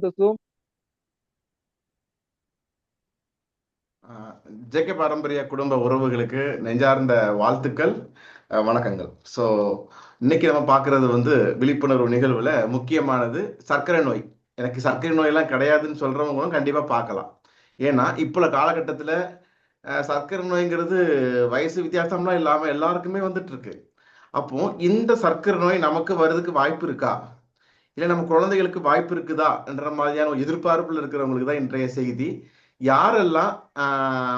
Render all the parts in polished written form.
ப்ராசஸும் JK பாரம்பரிய குடும்ப உறவுகளுக்கு நெஞ்சார்ந்த வாழ்த்துக்கள், வணக்கங்கள். ஸோ இன்னைக்கு நம்ம பார்க்கறது விழிப்புணர்வு நிகழ்வுல முக்கியமானது சர்க்கரை நோய். எனக்கு சர்க்கரை நோயெல்லாம் கிடையாதுன்னு சொல்றவங்களும் கண்டிப்பா பார்க்கலாம். ஏன்னா இப்போ காலகட்டத்தில் சர்க்கரை நோய்ங்கிறது வயசு வித்தியாசம்லாம் இல்லாம எல்லாருக்குமே வந்துட்டு இருக்கு. அப்போ இந்த சர்க்கரை நோய் நமக்கு வர்றதுக்கு வாய்ப்பு இருக்கா, இல்லை நம்ம குழந்தைகளுக்கு வாய்ப்பு இருக்குதா என்ற மாதிரியான ஒரு எதிர்பார்ப்புல இருக்கிறவங்களுக்கு தான் இன்றைய செய்தி. யாரெல்லாம்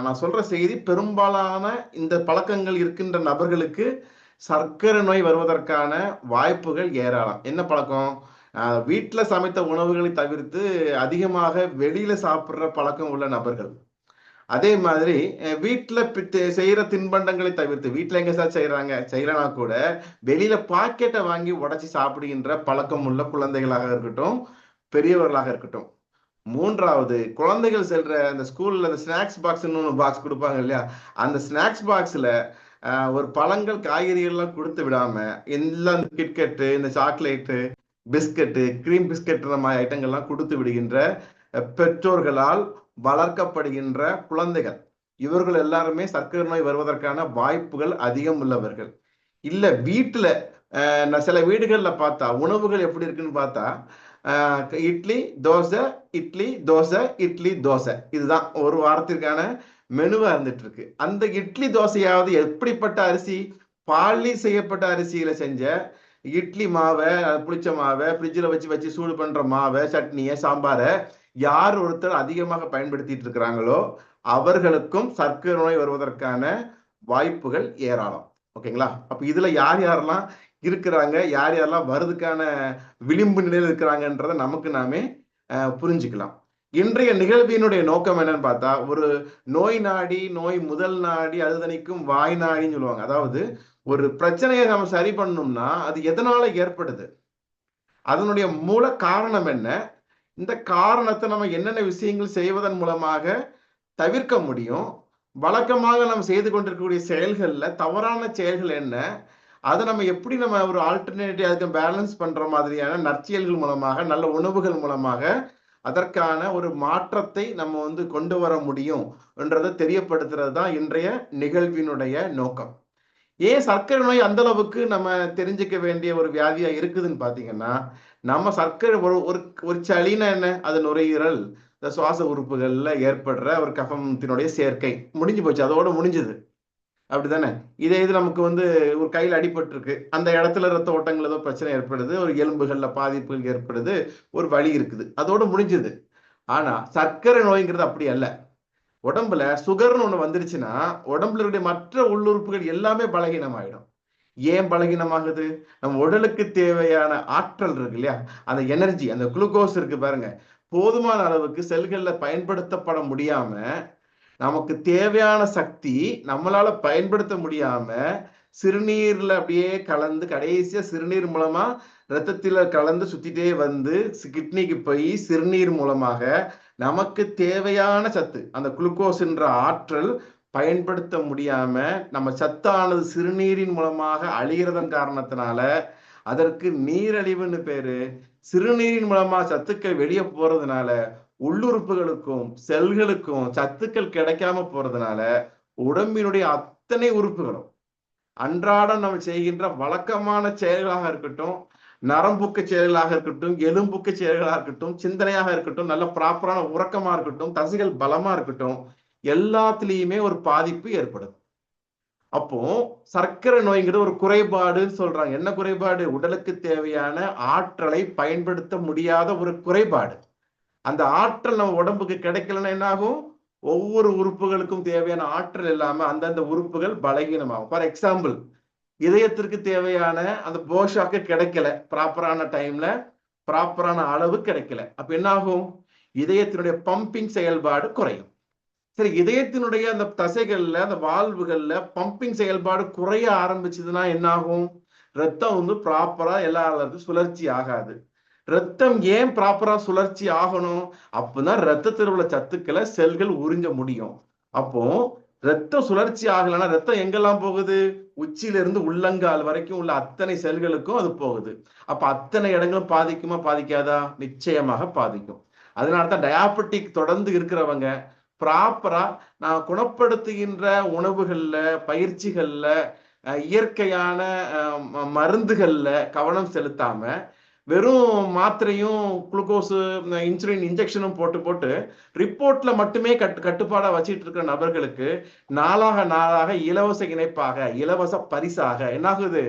நான் சொல்ற செய்தி பெரும்பாலான இந்த பழக்கங்கள் இருக்கின்ற நபர்களுக்கு சர்க்கரை நோய் வருவதற்கான வாய்ப்புகள் ஏராளம். என்ன பழக்கம்? வீட்டுல சமைத்த உணவுகளை தவிர்த்து அதிகமாக வெளியில சாப்பிடுற பழக்கம் உள்ள நபர்கள். அதே மாதிரி வீட்டுல செய்யற தின்பண்டங்களை தவிர்த்து, வீட்டுல எங்க சார் செய்யறனா கூட வெளியில பாக்கெட்டை வாங்கி உடைச்சி சாப்பிடுகின்ற பழக்கம் உள்ள குழந்தைகளாக இருக்கட்டும், பெரியவர்களாக இருக்கட்டும். மூன்றாவது, குழந்தைகள் செல்ற அந்த ஸ்கூல்ல அந்த ஸ்நாக்ஸ் பாக்ஸ்ன்னு ஒன்று பாக்ஸ் கொடுப்பாங்க இல்லையா, அந்த ஸ்நாக்ஸ் பாக்ஸ்ல ஒரு பழங்கள் காய்கறிகள்லாம் கொடுத்து விடாம எல்லாம் இந்த கிட்கட்டு, இந்த சாக்லேட்டு, பிஸ்கட்டு, கிரீம் பிஸ்கட் மாதிரி ஐட்டங்கள்லாம் கொடுத்து விடுகின்ற பெற்றோர்களால் வளர்க்கப்படுகின்ற குழந்தைகள், இவர்கள் எல்லாருமே சர்க்கரை நோய் வருவதற்கான வாய்ப்புகள் அதிகம் உள்ளவர்கள். இல்ல வீட்டுல சில வீடுகள்ல பார்த்தா உணவுகள் எப்படி இருக்குன்னு பார்த்தா இட்லி தோசை, இட்லி தோசை, இட்லி தோசை, இதுதான் ஒரு வாரத்திற்கான மெனுவா இருந்துட்டு இருக்கு. அந்த இட்லி தோசையாவது எப்படிப்பட்ட அரிசி? பாலி செய்யப்பட்ட அரிசியில செஞ்ச இட்லி மாவை, புளிச்ச மாவை, ஃப்ரிட்ஜில் வச்சு வச்சு சூடு பண்ற மாவை, சட்னியை, சாம்பாரை யார் ஒருத்தர் அதிகமாக பயன்படுத்திட்டு இருக்கிறாங்களோ அவர்களுக்கும் சர்க்கரை நோய் வருவதற்கான வாய்ப்புகள் ஏராளம். ஓகேங்களா? அப்ப இதுல யார் யாரெல்லாம் இருக்கிறாங்க, யார் யாரெல்லாம் வருதுக்கான விளிம்பு நிலையில் இருக்கிறாங்கன்றத நமக்கு நாமே புரிஞ்சுக்கலாம். இன்றைய நிகழ்வினுடைய நோக்கம் என்னன்னு பார்த்தா, ஒரு நோய் நாடி, நோய் முதல் நாடி அதுதனிக்கும் வாய் நாடின்னு சொல்லுவாங்க. அதாவது ஒரு பிரச்சனையை நம்ம சரி பண்ணணும்னா அது எதனால ஏற்படுது, அதனுடைய மூல காரணம் என்ன, இந்த காரணத்தை நம்ம என்னென்ன விஷயங்கள் செய்வதன் மூலமாக தவிர்க்க முடியும், வழக்கமாக நம்ம செய்து கொண்டிருக்கக்கூடிய செயல்கள்ல தவறான செயல்கள் என்ன, அதை நம்ம எப்படி நம்ம ஒரு ஆல்டர்னேட்டிவ் அதுக்கு பேலன்ஸ் பண்ற மாதிரியான நற்செயல்கள் மூலமாக, நல்ல உணவுகள் மூலமாக அதற்கான ஒரு மாற்றத்தை நம்ம கொண்டு வர முடியும் என்றதை தெரியப்படுத்துறது தான் இன்றைய நிகழ்வினுடைய நோக்கம். ஏன் சர்க்கரை நோய் அந்த அளவுக்கு நம்ம தெரிஞ்சுக்க வேண்டிய ஒரு வியாதியா இருக்குதுன்னு பாத்தீங்கன்னா, நம்ம சர்க்கரை ஒரு சளினா என்ன, அது நுரையீரல், இந்த சுவாச உறுப்புகள்ல ஏற்படுற ஒரு கஃபத்தினுடைய சேர்க்கை, முடிஞ்சு போச்சு, அதோட முடிஞ்சது. அப்படித்தானே? இதே இது நமக்கு ஒரு கையில் அடிபட்டு இருக்கு, அந்த இடத்துல ரத்த ஓட்டங்கள் ஏதோ பிரச்சனை ஏற்படுது, ஒரு எலும்புகள்ல பாதிப்புகள் ஏற்படுது, ஒரு வலி இருக்குது, அதோட முடிஞ்சது. ஆனா சர்க்கரை நோய்ங்கிறது அப்படி அல்ல. உடம்புல சுகர்னு ஒண்ணு வந்துருச்சுன்னா உடம்புல இருக்க மற்ற உள்ளுறுப்புகள் எல்லாமே பலகீனமாயிடும். ஏன் பலகீனமாகுது? நம்ம உடலுக்கு தேவையான ஆற்றல் இருக்கு இல்லையா, அந்த எனர்ஜி, அந்த குளுக்கோஸ் இருக்கு பாருங்க, போதுமான அளவுக்கு செல்கள்ல பயன்படுத்தப்பட முடியாம, நமக்கு தேவையான சக்தி நம்மளால பயன்படுத்த முடியாம சிறுநீர்ல அப்படியே கலந்து கடைசியா சிறுநீர் மூலமா ரத்தத்தில கலந்து சுத்திட்டே வந்து கிட்னிக்கு போய் சிறுநீர் மூலமாக நமக்கு தேவையான சத்து, அந்த குளுக்கோஸ் என்ற ஆற்றல் பயன்படுத்த முடியாம நம்ம சத்தானது சிறுநீரின் மூலமாக அழிகிறதன் காரணத்தினால அதற்கு நீரழிவுன்னு பேரு. சிறுநீரின் மூலமா சத்துக்கள் வெளியே போறதுனால உள்ளுறுப்புகளுக்கும் செல்களுக்கும் சத்துக்கள் கிடைக்காம போறதுனால உடம்பினுடைய அத்தனை உறுப்புகளும் அன்றாடம் நம்ம செய்கின்ற வழக்கமான செயல்களாக இருக்கட்டும், நரம்புக்கு செயல்களாக இருக்கட்டும், எலும்புக்கு செயல்களாக இருக்கட்டும், சிந்தனையாக இருக்கட்டும், நல்ல ப்ராப்பரான உறக்கமா இருக்கட்டும், தசைகள் பலமா இருக்கட்டும், எல்லாத்துலயுமே ஒரு பாதிப்பு ஏற்படுது. அப்போ சர்க்கரை நோய்ங்கிறது ஒரு குறைபாடுன்னு சொல்றாங்க. என்ன குறைபாடு? உடலுக்கு தேவையான ஆற்றலை பயன்படுத்த முடியாத ஒரு குறைபாடு. அந்த ஆற்றல் நம்ம உடம்புக்கு கிடைக்கலன்னா என்ன ஆகும்? ஒவ்வொரு உறுப்புகளுக்கும் தேவையான ஆற்றல் இல்லாம அந்தந்த உறுப்புகள் பலகீனமாகும். ஃபார் எக்ஸாம்பிள், இதயத்திற்கு தேவையான அந்த போஷாக்கு கிடைக்கல, ப்ராப்பரான டைம்ல ப்ராப்பரான அளவு கிடைக்கல, அப்ப என்ன ஆகும்? இதயத்தினுடைய பம்பிங் செயல்பாடு குறையும். சரி, இதயத்தினுடைய அந்த தசைகள்ல, அந்த வால்வுகள்ல பம்பிங் செயல்பாடு குறைய ஆரம்பிச்சதுன்னா என்ன ஆகும்? ரத்தம் ப்ராப்பரா எல்லா சுழற்சி ஆகாது. ரத்தம் ஏன் ப்ராப்பரா சுழற்சி ஆகணும்? அப்பதான் ரத்தத்தில் உள்ள சத்துக்களை செல்கள் உறிஞ்ச முடியும். அப்போ ரத்த சுழற்சி ஆகலைன்னா ரத்தம் எங்கெல்லாம் போகுது? உச்சியில இருந்து உள்ளங்கால் வரைக்கும் உள்ள அத்தனை செல்களுக்கும் அது போகுது. அப்ப அத்தனை இடங்களும் பாதிக்குமா பாதிக்காதா? நிச்சயமாக பாதிக்கும். அதனாலதான் டயாபெட்டிக் தொடர்ந்து இருக்கிறவங்க ப்ராப்பரா நான் குணப்படுத்துகின்ற உணவுகள்ல, பயிற்சிகள்ல, இயற்கையான மருந்துகள்ல கவனம் செலுத்தாம வெறும் மாத்திரையும் குளுக்கோஸ் இன்சுலின் இன்ஜெக்ஷனும் போட்டு போட்டு ரிப்போர்ட்ல மட்டுமே கட்டுப்பாடா வச்சிட்டு இருக்கிற நபர்களுக்கு நாளாக நாளாக இலவச இணைப்பாக, இலவச பரிசாக என்னாகுது?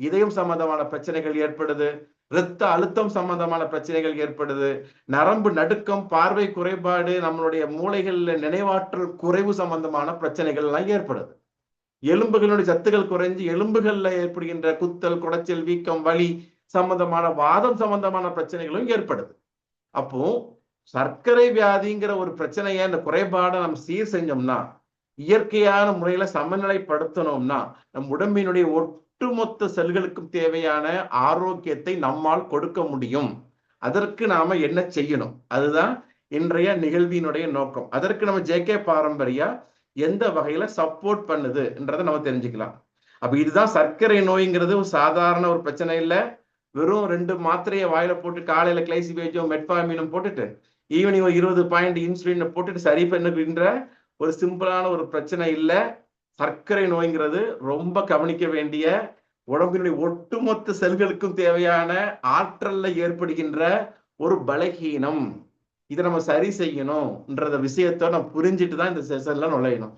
இதயம் சம்பந்தமான பிரச்சனைகள் ஏற்படுது, இரத்த அழுத்தம் சம்பந்தமான பிரச்சனைகள் ஏற்படுது, நரம்பு நடுக்கம், பார்வை குறைபாடு, நம்மளுடைய மூளைகள்ல நினைவாற்றல் குறைவு சம்பந்தமான பிரச்சனைகள் எல்லாம் ஏற்படுது. எலும்புகளுடைய சத்துகள் குறைஞ்சு எலும்புகள்ல ஏற்படுகின்ற குத்தல், குடைச்சல், வீக்கம், வலி சம்பந்தமான வாதம் சம்பந்தமான பிரச்சனைகளும் ஏற்படுது. அப்போ சர்க்கரை வியாதிங்கிற ஒரு பிரச்சனையை, இந்த குறைபாடை நம்ம சீர் செஞ்சோம்னா, இயற்கையான முறையில சமநிலைப்படுத்தணும்னா, நம் உடம்பினுடைய ஒட்டுமொத்த செல்களுக்கும் தேவையான ஆரோக்கியத்தை நம்மால் கொடுக்க முடியும். அதற்கு நாம என்ன செய்யணும்? அதுதான் இன்றைய நிகழ்வினுடைய நோக்கம். அதற்கு நம்ம ஜேகே பாரம்பரியா எந்த வகையில சப்போர்ட் பண்ணுதுன்றதை நம்ம தெரிஞ்சுக்கலாம். அப்ப இதுதான் சர்க்கரை நோய்ங்கிறது ஒரு சாதாரண ஒரு பிரச்சனை இல்லை. வெறும் 2 மாத்திரையை வாயில போட்டு காலையில கிளைசிபேஜும் மெட்ஃபார்மினும் போட்டுட்டு ஈவினிங் ஒரு 20 பாயிண்ட் இன்சுலின் போட்டுட்டு சரி பண்ணுகின்ற ஒரு சிம்பிளான ஒரு பிரச்சனை இல்லை. சர்க்கரை நோய்ங்கிறது ரொம்ப கவனிக்க வேண்டிய, உடம்பினுடைய ஒட்டுமொத்த செல்களுக்கும் தேவையான ஆற்றல்ல ஏற்படுகின்ற ஒரு பலகீனம். இதை நம்ம சரி செய்யணும்ன்ற விஷயத்த நம்ம புரிஞ்சுட்டு தான் இந்த செஷன்ல நுழையணும்.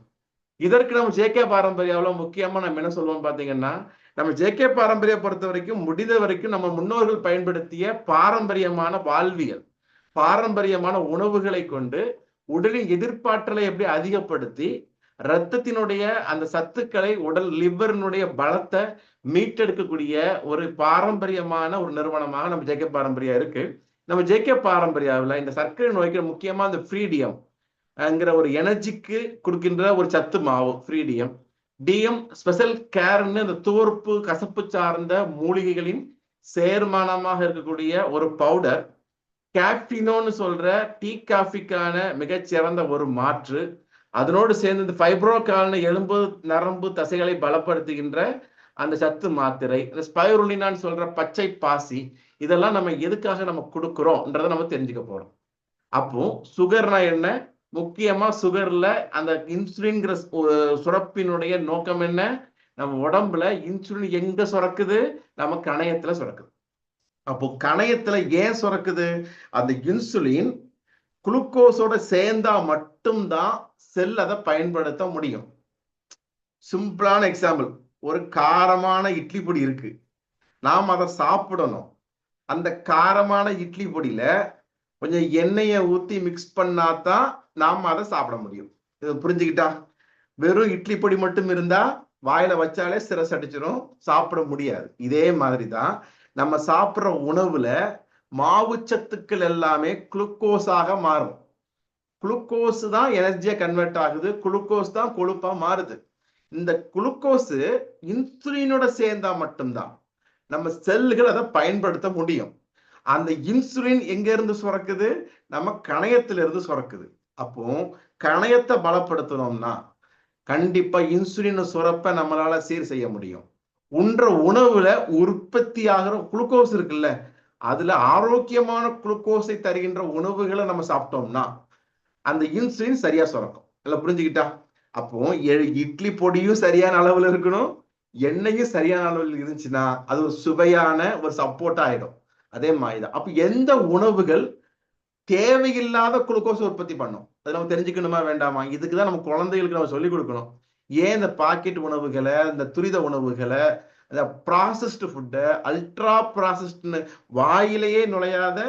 இதற்கு நம்ம ஜேகே பாரம்பரியாவில் முக்கியமா நம்ம என்ன சொல்லுவோம் பாத்தீங்கன்னா, நம்ம ஜேகே பாரம்பரிய பொறுத்த வரைக்கும் முடிந்த வரைக்கும் நம்ம முன்னோர்கள் பயன்படுத்திய பாரம்பரியமான வாழ்வியல், பாரம்பரியமான உணவுகளை கொண்டு உடலின் எதிர்ப்பாற்றலை எப்படி அதிகப்படுத்தி ரத்தத்தினுடைய அந்த சத்துக்களை, உடல் லிவரினுடைய பலத்தை மீட்டெடுக்கக்கூடிய ஒரு பாரம்பரியமான ஒரு நிறுவனமாக நம்ம ஜேகே பாரம்பரியா இருக்கு. நம்ம ஜேகே பாரம்பரியாவில் இந்த சர்க்கரை நோய்க்கு முக்கியமா இந்த ஃப்ரீடியம் ஒரு எனர்ஜிக்கு கொடுக்கின்ற ஒரு சத்து மாவு ஃப்ரீடியம், டிஎம் ஸ்பெஷல் கேர்னு இந்த துவர்ப்பு கசப்பு சார்ந்த மூலிகைகளின் சேர்மானமாக இருக்கக்கூடிய ஒரு பவுடர், கேஃபினோன்னு சொல்ற டீ காஃபிக்கான மிகச்சிறந்த ஒரு மாற்று, அதனோடு சேர்ந்து இந்த ஃபைப்ரோகால்னு எலும்பு நரம்பு தசைகளை பலப்படுத்துகின்ற அந்த சத்து மாத்திரை, இந்த ஸ்பைருலினான்னு சொல்ற பச்சை பாசி, இதெல்லாம் நம்ம எதுக்காக நம்ம கொடுக்குறோம்ன்றதை நம்ம தெரிஞ்சுக்க போறோம். அப்போ சுகர்னா என்ன? முக்கியமா சுகர்ல அந்த இன்சுலின்ங்கிற சுரப்பினுடைய நோக்கம் என்ன? நம்ம உடம்புல இன்சுலின் எங்க சுரக்குது? நம்ம கணையத்துல சுரக்குது. அப்போ கணையத்துல ஏன் சுரக்குது? அந்த இன்சுலின் குளுக்கோஸோட சேர்ந்தா மட்டும்தான் செல் அதை பயன்படுத்த முடியும். சிம்பிளான எக்ஸாம்பிள், ஒரு காரமான இட்லி பொடி இருக்கு, நாம் அதை சாப்பிடணும். அந்த காரமான இட்லி பொடியில கொஞ்சம் எண்ணெயை ஊத்தி மிக்ஸ் பண்ணாதான் நாம் அதை சாப்பிட முடியும். இது புரிஞ்சுக்கிட்டா? வெறும் இட்லி பொடி மட்டும் இருந்தா வாயில வச்சாலே சிரஸ் அடிச்சிடும், சாப்பிட முடியாது. இதே மாதிரிதான் நம்ம சாப்பிட்ற உணவுல மாவு சத்துக்கள் எல்லாமே குளுக்கோஸாக மாறும். குளுக்கோஸ் தான் எனர்ஜியா கன்வெர்ட் ஆகுது, குளுக்கோஸ் தான் கொழுப்பா மாறுது. இந்த குளுக்கோஸ் இன்சுலினோட சேர்ந்தா மட்டும்தான் நம்ம செல்கள் அதை பயன்படுத்த முடியும். அந்த இன்சுலின் எங்க இருந்து சுரக்குது? நம்ம கணையத்திலிருந்து சுரக்குது. அப்போ கணையத்தை பலப்படுத்தணும்னா கண்டிப்பா இன்சுலின் சுரப்ப நம்மளால சீர் செய்ய முடியும். உன்ற உணவுல உற்பத்தி ஆகிற குளுக்கோஸ் இருக்குல்ல, அதுல ஆரோக்கியமான குளுக்கோஸை தருகின்ற உணவுகளை நம்ம சாப்பிட்டோம்னா அந்த இன்சுலின் சரியா சுரக்கும். இல்ல புரிஞ்சுக்கிட்டா? அப்போ இட்லி பொடியும் சரியான அளவுல இருக்கணும், எண்ணெயும் சரியான அளவில் இருந்துச்சுன்னா அது ஒரு சுவையான ஒரு சப்போர்ட் ஆயிடும். அதே மாதிரிதான் அப்ப எந்த உணவுகள் தேவையில்லாத குளுக்கோஸ் உற்பத்தி பண்ணும், அதை நம்ம தெரிஞ்சுக்கணுமா வேண்டாமா? இதுக்குதான் நம்ம குழந்தைகளுக்கு நம்ம சொல்லிக் கொடுக்கணும். ஏன் இந்த பாக்கெட் உணவுகளை, இந்த துரித உணவுகளை, இந்த ப்ராசஸ்டு ஃபுட்டை, அல்ட்ரா ப்ராசஸ்ட்னு வாயிலேயே நுழையாத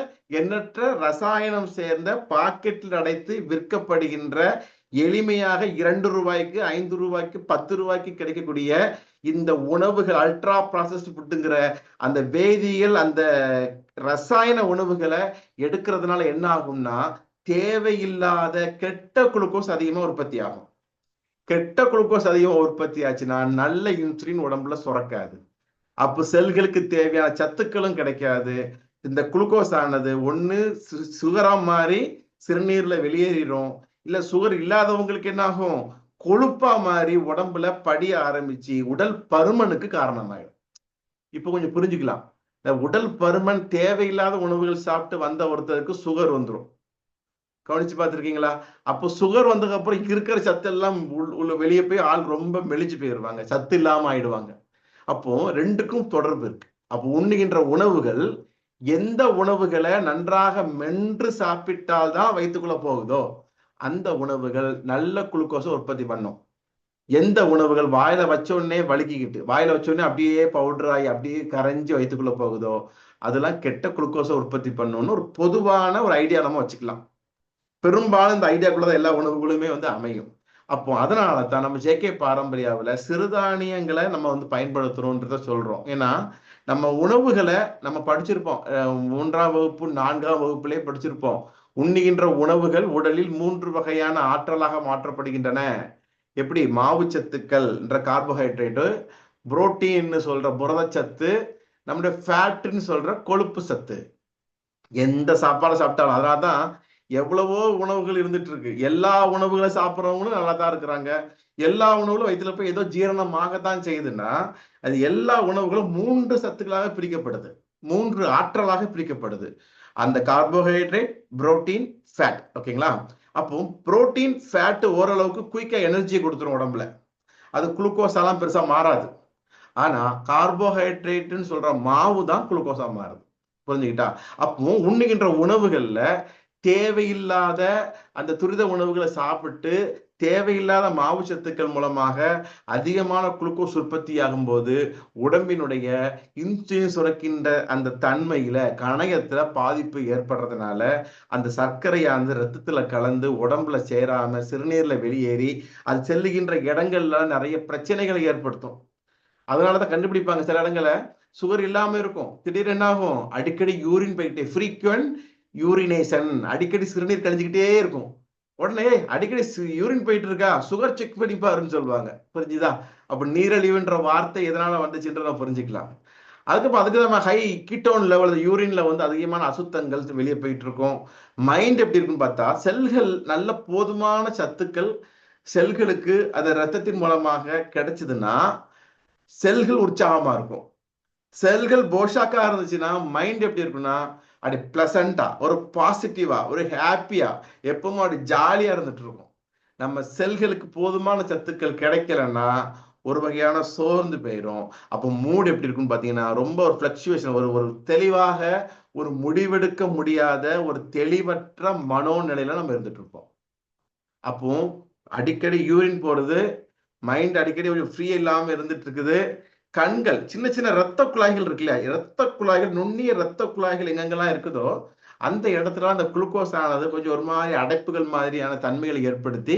எண்ணற்ற ரசாயனம் சேர்ந்த பாக்கெட்டில் அடைத்து விற்கப்படுகின்ற எளிமையாக 2 ரூபாய்க்கு, 5 ரூபாய்க்கு, 10 ரூபாய்க்கு கிடைக்கக்கூடிய இந்த உணவுகள், அல்ட்ரா ப்ராசஸ்டு ஃபுட்டுங்கிற அந்த வேதியியல், அந்த ரசாயன உணவுகளை எடுக்கிறதுனால என்ன ஆகும்னா தேவையில்லாத கெட்ட குளுக்கோஸ் அதிகமா உற்பத்தி ஆகும். கெட்ட குளுக்கோஸ் அதிகமா உற்பத்தி ஆச்சுன்னா நல்ல இன்சுலின் உடம்புல சுரக்காது. அப்போ செல்களுக்கு தேவையான சத்துக்களும் கிடைக்காது. இந்த குளுக்கோஸ் ஆனது ஒண்ணு சுகரா மாறி சிறுநீர்ல வெளியேறிடும், இல்ல சுகர் இல்லாதவங்களுக்கு என்ன ஆகும்? கொழுப்பா மாறி உடம்புல படிய ஆரம்பிச்சு உடல் பருமனுக்கு காரணமாயிடும். இப்ப கொஞ்சம் புரிஞ்சுக்கலாம். இந்த உடல் பருமன், தேவையில்லாத உணவுகள் சாப்பிட்டு வந்த ஒருத்தருக்கு சுகர் வந்துடும். கவனிச்சு பார்த்துருக்கீங்களா? அப்போ சுகர் வந்ததுக்கு அப்புறம் இருக்கிற சத்து எல்லாம் உள்ள வெளியே போய் ஆள் ரொம்ப மெலிஞ்சு போயிடுவாங்க, சத்து இல்லாம ஆயிடுவாங்க. அப்போ ரெண்டுக்கும் தொடர்பு இருக்கு. அப்போ உண்ணுகின்ற உணவுகள், எந்த உணவுகளை நன்றாக மென்று சாப்பிட்டால்தான் வயிற்றுக்குள்ள போகுதோ அந்த உணவுகள் நல்ல குளுக்கோஸை உற்பத்தி பண்ணும். எந்த உணவுகள் வாயில வச்சோடனே வலிக்கிக்கிட்டு, வாயில வச்சோடனே அப்படியே பவுடர் ஆகி அப்படியே கரைஞ்சி வயிற்றுக்குள்ள போகுதோ அதெல்லாம் கெட்ட குளுக்கோஸை உற்பத்தி பண்ணணும்னு ஒரு பொதுவான ஒரு ஐடியா நம்ம வச்சுக்கலாம். பெரும்பாலும் இந்த ஐடியாக்குள்ளதான் எல்லா உணவுகளுமே அமையும். அப்போ அதனால தான் நம்ம ஜேகே பாரம்பரியாவில் சிறுதானியங்களை நம்ம பயன்படுத்துறோன்றத சொல்றோம். ஏன்னா நம்ம உணவுகளை நம்ம படிச்சிருப்போம், 3ஆம் வகுப்பு 4ஆம் வகுப்புலேயே படிச்சிருப்போம். உண்ணுகின்ற உணவுகள் உடலில் 3 வகையான ஆற்றலாக மாற்றப்படுகின்றன. எப்படி? மாவுச்சத்துக்கள் என்ற கார்போஹைட்ரேட்டு, புரோட்டீன் சொல்ற புரதச்சத்து, நம்முடைய ஃபேட்னு சொல்ற கொழுப்பு சத்து. எந்த சாப்பாடு சாப்பிட்டாலும், அதனாலதான் எவ்வளவோ உணவுகள் இருந்துட்டு இருக்கு. எல்லா உணவுகளை சாப்பிட்றவங்களும் நல்லா தான் இருக்கிறாங்க. எல்லா உணவுகளும் வயிற்றுல போய் ஏதோ ஜீரணமாகத்தான் செய்யுதுன்னா அது எல்லா உணவுகளும் 3 சத்துக்களாக பிரிக்கப்படுது, 3 ஆற்றலாக பிரிக்கப்படுது. அந்த கார்போஹைட்ரேட், புரோட்டீன், ஃபேட். ஓகேங்களா? அப்போ புரோட்டீன், ஃபேட் ஓரளவுக்கு குயிக்கா எனர்ஜியை கொடுத்துரும் உடம்புல. அது குளுக்கோஸாலாம் பெருசா மாறாது. ஆனா கார்போஹைட்ரேட்னு சொல்ற மாவு தான் குளுக்கோஸா மாறுது. புரிஞ்சுக்கிட்டா? அப்போ உண்ணுகின்ற உணவுகள்ல தேவையில்லாத அந்த துரித உணவுகளை சாப்பிட்டு தேவையில்லாத மாவு சத்துக்கள் மூலமாக அதிகமான குளுக்கோஸ் உற்பத்தி ஆகும் போது உடம்பினுடைய இன்சுலின் சுரக்கின்ற அந்த தன்மையில கணையத்துல பாதிப்பு ஏற்படுறதுனால அந்த சர்க்கரையானது ரத்தத்துல கலந்து உடம்புல சேராம சிறுநீர்ல வெளியேறி அது செல்லுகின்ற இடங்கள்ல நிறைய பிரச்சனைகளை ஏற்படுத்தும். அதனாலதான் கண்டுபிடிப்பாங்க, சில இடங்களை சுகர் இல்லாம இருக்கும், திடீர்னு என்ன ஆகும், அடிக்கடி யூரின் போயிட்டு ஃப்ரீக்வென்ட் யூரினேஷன், அடிக்கடி சிறுநீர் கழிஞ்சுக்கிட்டே இருக்கும். உடனே அடிக்கடி யூரின் போயிட்டு இருக்கா, சுகர் செக் பண்ணி பாருன்னு சொல்லுவாங்க. புரிஞ்சுதா? அப்ப நீரழிவுன்ற வார்த்தை எதனால வந்துச்சுன்ற நம்ம புரிஞ்சுக்கலாம். அதுக்கப்புறம் அதுக்கு நம்ம ஹை கீட்டோன் லெவல், யூரின்ல அதிகமான அசுத்தங்கள் வெளியே போயிட்டு இருக்கும். மைண்ட் எப்படி இருக்குன்னு பார்த்தா, செல்கள் நல்ல போதுமான சத்துக்கள் செல்களுக்கு அது ரத்தத்தின் மூலமாக கிடைச்சதுன்னா செல்கள் உற்சாகமா இருக்கும். செல்கள் போஷாக்கா இருந்துச்சுன்னா மைண்ட் எப்படி இருக்குன்னா அப்படி பிளசண்டா, ஒரு பாசிட்டிவா, ஒரு ஹாப்பியா, எப்பவும் அப்படி ஜாலியா இருந்துட்டு இருக்கும். நம்ம செல்களுக்கு போதுமான சத்துக்கள் கிடைக்கலன்னா ஒரு வகையான சோர்ந்து போயிடும். அப்போ மூடு எப்படி இருக்குன்னு பாத்தீங்கன்னா ரொம்ப ஒரு பிளக்சுவேஷன், ஒரு தெளிவாக ஒரு முடிவெடுக்க முடியாத ஒரு தெளிவற்ற மனோநிலையில நம்ம இருந்துட்டு இருப்போம். அப்போ அடிக்கடி யூரின் போறது, மைண்ட் அடிக்கடி கொஞ்சம் ஃப்ரீ இல்லாம இருந்துட்டு இருக்குது. கண்கள், சின்ன சின்ன ரத்த குழாய்கள் இருக்கு இல்லையா, ரத்த குழாய்கள், நுண்ணிய ரத்த குழாய்கள் எங்கெங்கெல்லாம் இருக்குதோ அந்த இடத்துல அந்த குளுக்கோஸ் ஆனது கொஞ்சம் ஒரு மாதிரி அடைப்புகள் மாதிரியான தன்மைகளை ஏற்படுத்தி